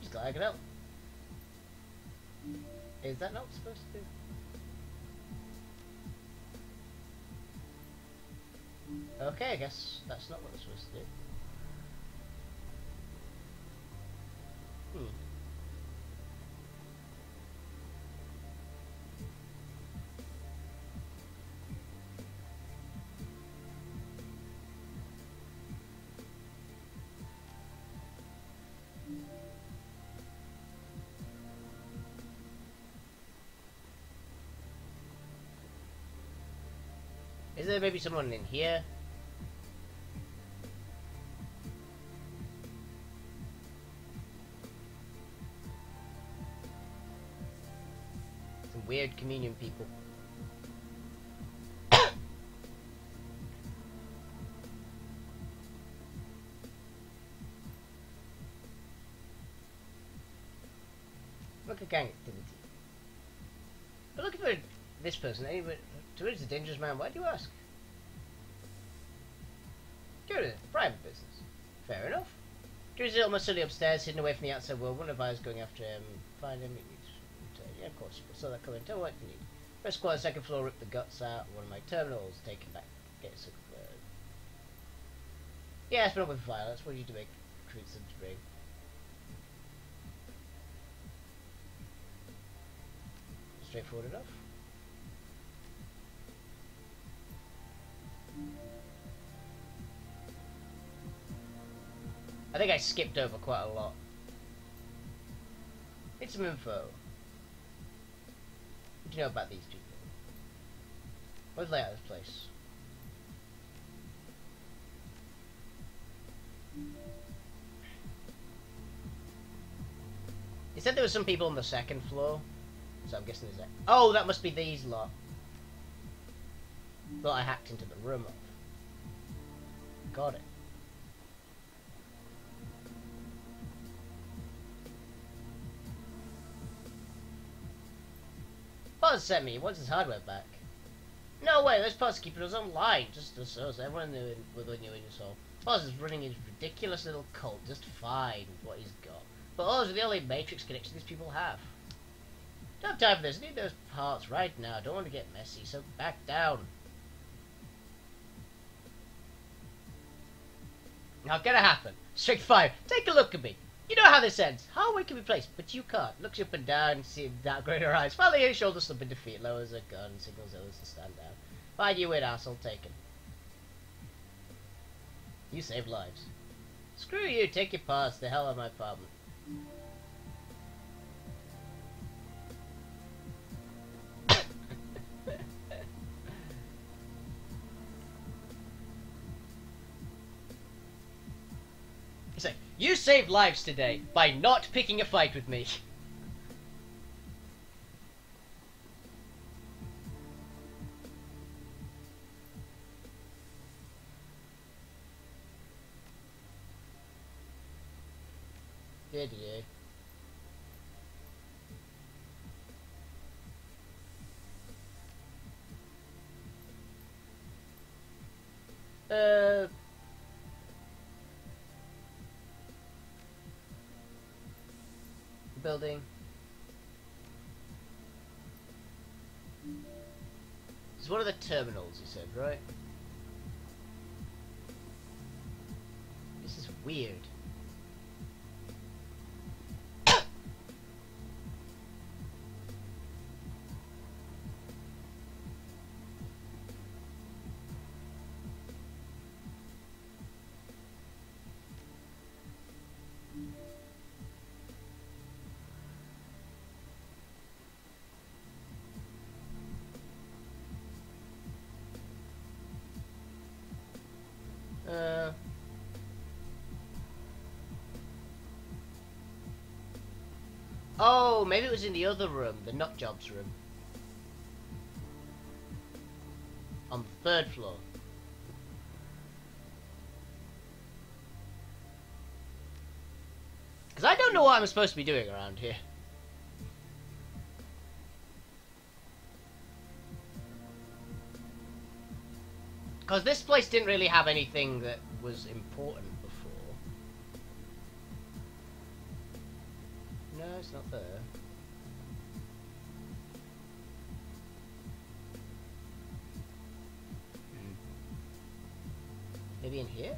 Just glad I could help. Is that not supposed to be? Okay, I guess that's not what I'm supposed to do. Is there maybe someone in here? Some weird communion people. Look at gang activity. But looking for this person, anyway, to is a dangerous man. Why do you ask? Good, private business. Fair enough. Drew's almost silly upstairs, hidden away from the outside world. One of ours going after him. Find him. Yeah, of course. You saw that coming. Tell what you need. First squad, 2nd floor. Rip the guts out. One of my terminals. Take him back. Get a yeah, it's been up with violence. What do you do to make treats them to bring? Straightforward enough. I think I skipped over quite a lot. Need some info. What do you know about these people? What's the layout of this place? He said there was some people on the 2nd floor, so I'm guessing there's that. Oh, that must be these lot. That I hacked into the room of. Got it. Paz sent me. He wants his hardware back. No way, those Paz keeping us online. Just us. Everyone knew within you and your soul. Paz is running his ridiculous little cult just fine with what he's got. But those are the only matrix connection these people have. Don't have time for this. I need those parts right now. Don't want to get messy, so back down. Not gonna happen. Strict 5. Take a look at me. You know how this ends. Hallway can be placed, but you can't. Looks up and down, see him down, growing her eyes. Finally, his shoulders slump in defeat. Lowers a gun, signals others to stand down. Fine, you win, asshole. Taken. You saved lives. Screw you. Take your parts. The hell out of my apartment. He's like, you saved lives today by not picking a fight with me. Did you? Building. This is one of the terminals, you said, right? This is weird. Oh, maybe it was in the other room, the nut jobs room. On the 3rd floor. Because I don't know what I'm supposed to be doing around here. Because this place didn't really have anything that was important before. No, it's not there. Maybe in here?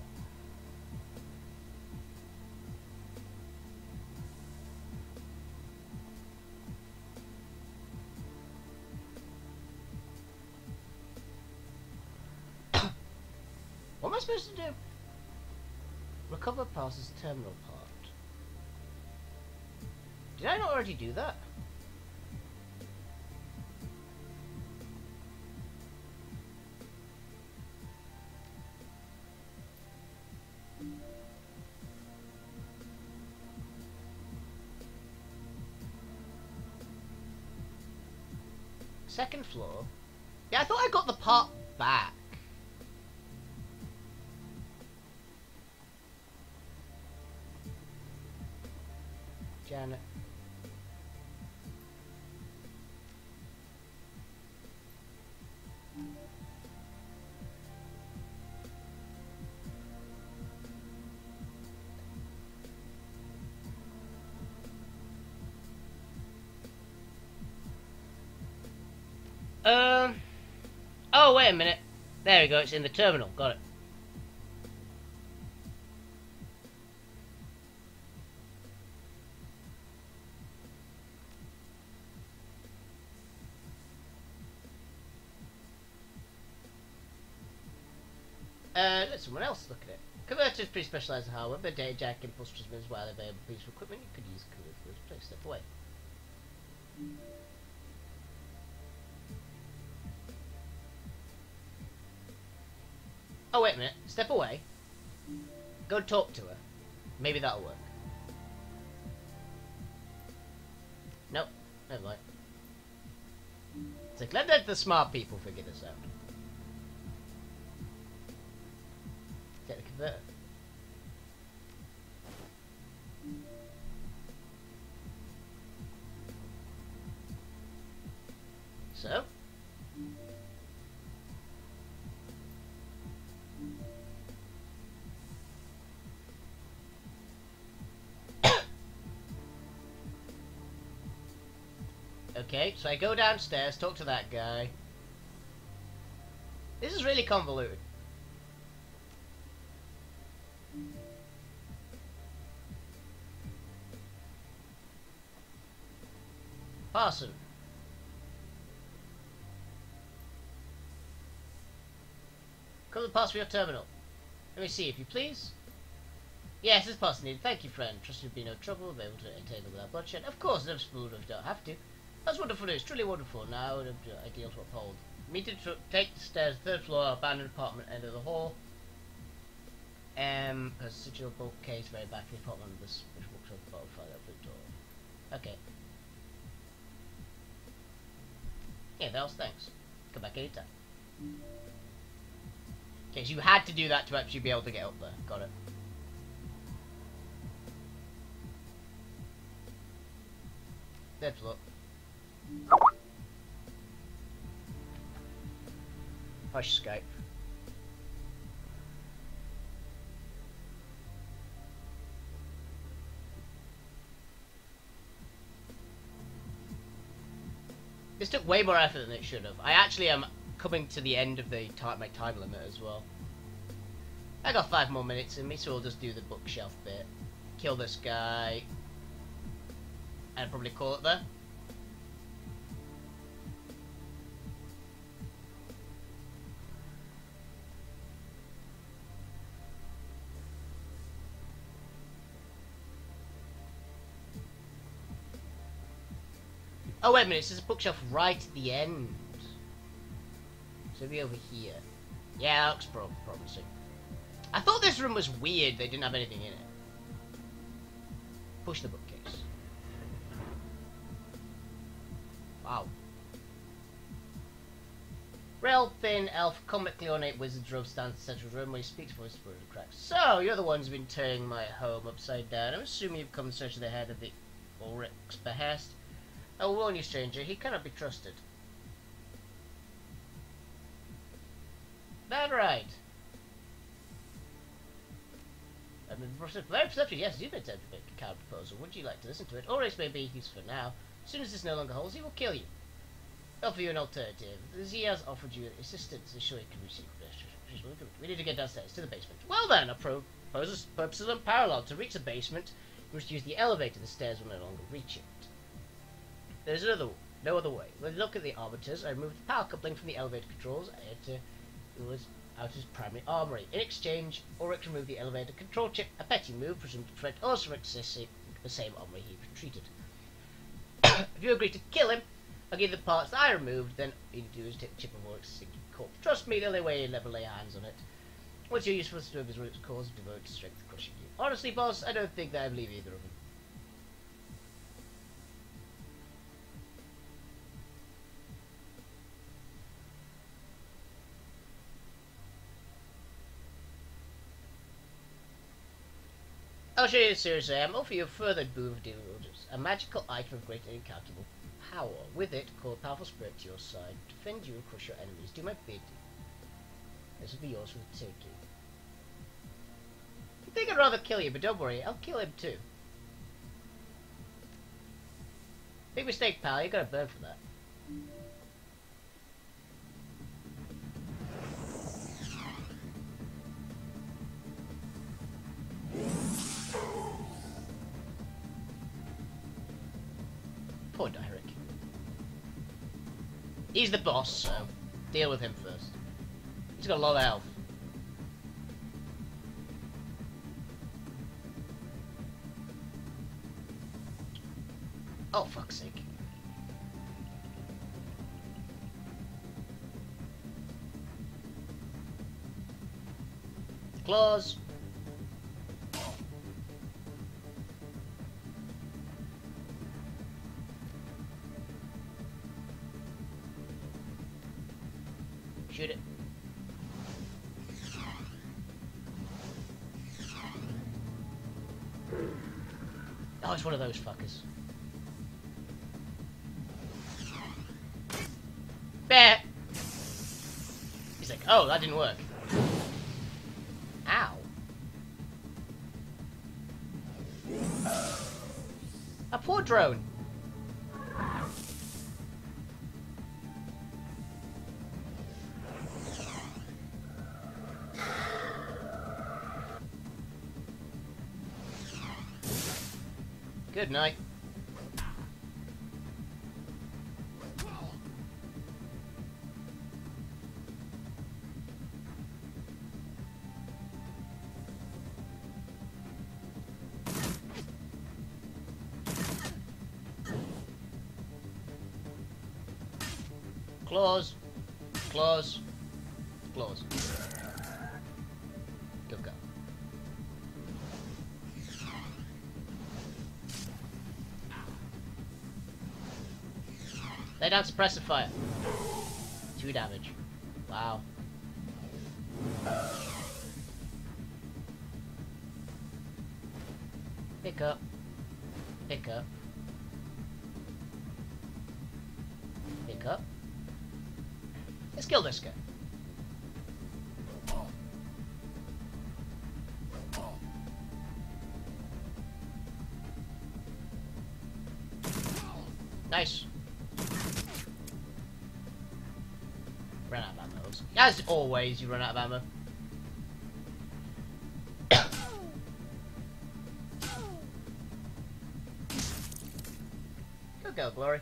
What am I supposed to do? Recover passes terminal part. Did I not already do that? Second floor? Yeah, I thought I got the part back. Janet. Oh, wait a minute. There we go, it's in the terminal. Got it. Let someone else look at it. Converters pre-specialized in hardware, but data jack, impulse transmitters, while available piece of equipment, you could use converters. Please step away. Oh, wait a minute. Step away. Go talk to her. Maybe that'll work. Nope. Never mind. It's like, let the smart people figure this out. Get the converter. So? Okay, so I go downstairs, talk to that guy. This is really convoluted. Parson. Come to the pass for your terminal. Let me see, if you please. Yes, this parson needed. Thank you, friend. Trust you'll be no trouble. Be able to entertain them without bloodshed. Of course, no spoon if you don't have to. That's wonderful news. Truly wonderful. Now, ideal to uphold. Meet to take the stairs, 3rd floor, abandoned apartment, end of the hall. Residual bulk case, very back of the apartment. This which walks up the bottom, find out the door. Okay. Yeah, Vels, thanks. Come back anytime. Okay, so you had to do that to actually be able to get up there. Got it. Third floor. Hush, Skype. This took way more effort than it should have. I actually am coming to the end of the my time limit as well. I got 5 more minutes in me, so we'll just do the bookshelf bit. Kill this guy. And probably call it there. Oh, wait a minute, there's a bookshelf right at the end. So it'll be over here. Yeah, that looks promising. I thought this room was weird, they didn't have anything in it. Push the bookcase. Wow. Rail, thin, elf, comically ornate wizard robe stands in the central room where he speaks voice through the cracks. So, you're the ones who've been turning my home upside down. I'm assuming you've come in search of the head of the Ulrich's behest. I will warn you, stranger, he cannot be trusted. That right. I mean, very perceptive, yes, you've been attempting to make a counter proposal. Would you like to listen to it? Ulrich's may be useful for now. As soon as this no longer holds, he will kill you. Offer you an alternative. As he has offered you assistance, ensure you can receive restoration. We need to get downstairs to the basement. Well then, I propose a purpose unparalleled. To reach the basement, you must use the elevator. The stairs will no longer reach it. There's no other way. When you look at the arbiters, I removed the power coupling from the elevator controls. I enter Outer's primary armory. In exchange, Ulrich removed the elevator control chip, a petty move presumed to prevent us from accessing the same armory he retreated. If you agree to kill him, I'll give you the parts that I removed, then all you do is take the chip of Ulrich's sinking corpse. Trust me, they'll never lay hands on it. Once you're useful to serve his Ulrich's cause, devote to strength crushing you. Honestly, boss, I don't think that I believe either of them. I'll show you seriously. I'm offering you a further boon of dealing with orders. A magical item of great and incalculable power. With it, call a powerful spirit to your side. Defend you and crush your enemies. Do my bidding. This will be yours for the taking. I think I'd rather kill you, but don't worry, I'll kill him too. Big mistake, pal. You gotta burn for that. Poor Derek. He's the boss, so deal with him first. He's got a lot of health. Oh, fuck's sake. Claws. Shoot it. Oh, it's one of those fuckers. Bear! He's like, oh, that didn't work. Ow. A poor drone. Good night. Claws. Claws. Claws. Good go. Lay down suppressive fire. 2 damage. Wow. Pick up. Pick up. Pick up. Let's kill this guy. Nice. Ran out of ammo. As always, you run out of ammo. Good go, Glory.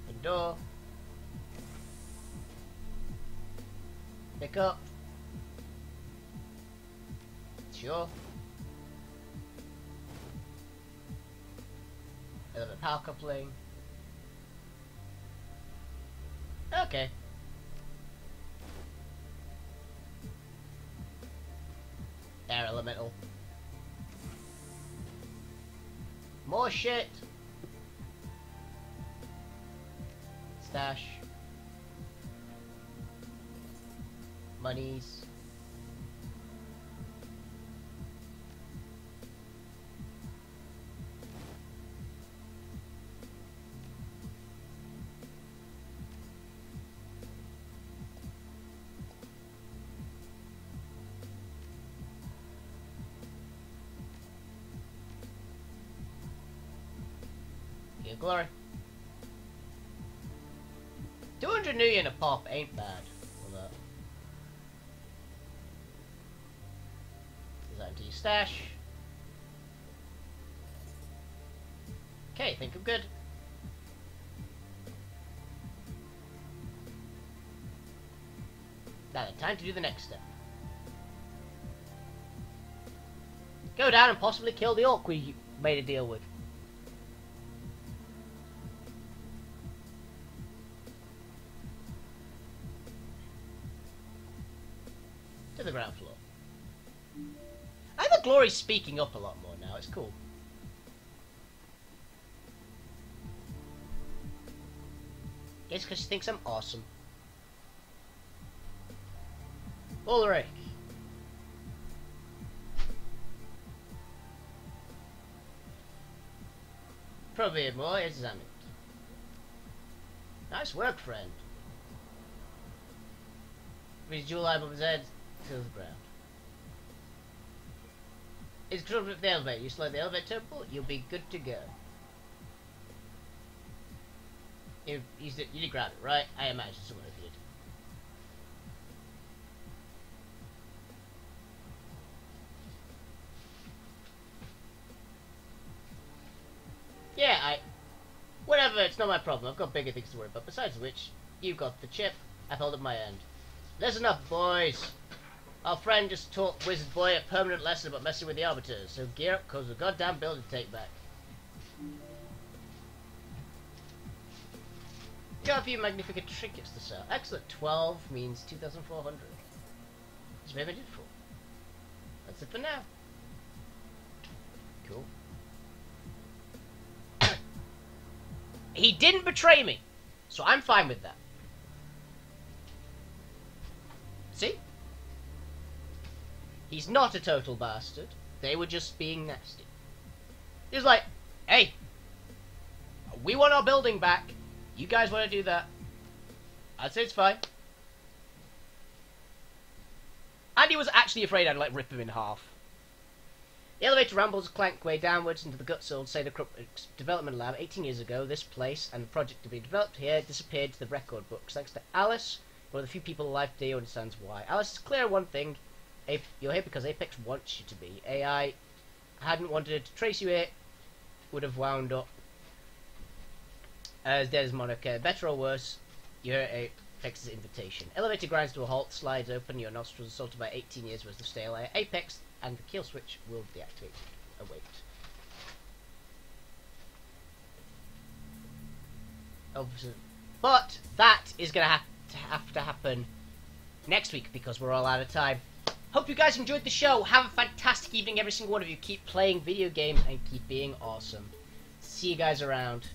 The door. Pick up. Sure. A little bit of power coupling. Okay. Air elemental. More shit. Stash. Monies. Get glory. 200 new yen a pop ain't bad. Into your stash. Okay, think I'm good. Now then, time to do the next step. Go down and possibly kill the orc we made a deal with. To the ground floor. I think the glory's speaking up a lot more now, it's cool. It's because she thinks I'm awesome. Ulrich. Probably more examined. Nice work, friend. Reach jewel eye above his head to the ground. It's controlled with the elevator. You select the elevator temple, you'll be good to go. You did grab it, right? I imagine someone did. Yeah, whatever, it's not my problem. I've got bigger things to worry about. Besides which, you've got the chip. I've held up my end. There's enough, boys. Our friend just taught Wizard Boy a permanent lesson about messing with the Arbiters, so gear up, cause the goddamn building to take back. Got a few magnificent trinkets to sell. Excellent. 12 means 2,400. It's very beautiful. That's it for now. Cool. He didn't betray me, so I'm fine with that. See? He's not a total bastard. They were just being nasty. He was like, hey, we want our building back. You guys want to do that? I'd say it's fine. And he was actually afraid I'd like rip him in half. The elevator rambles clank way downwards into the gut-soiled Cedar Development Lab. 18 years ago, this place and the project to be developed here disappeared to the record books. Thanks to Alice, one of the few people alive today who understands why. Alice is clear on one thing. You're here because Apex wants you to be. AI hadn't wanted to trace you here, would have wound up as dead as Monarch. Better or worse, you hear Apex's invitation. Elevator grinds to a halt, slides open, your nostrils assaulted by 18 years worth of stale air. Apex and the kill switch will deactivate. Await. Obviously. But that is going to have to happen next week because we're all out of time. Hope you guys enjoyed the show. Have a fantastic evening, every single one of you. Keep playing video games and keep being awesome. See you guys around.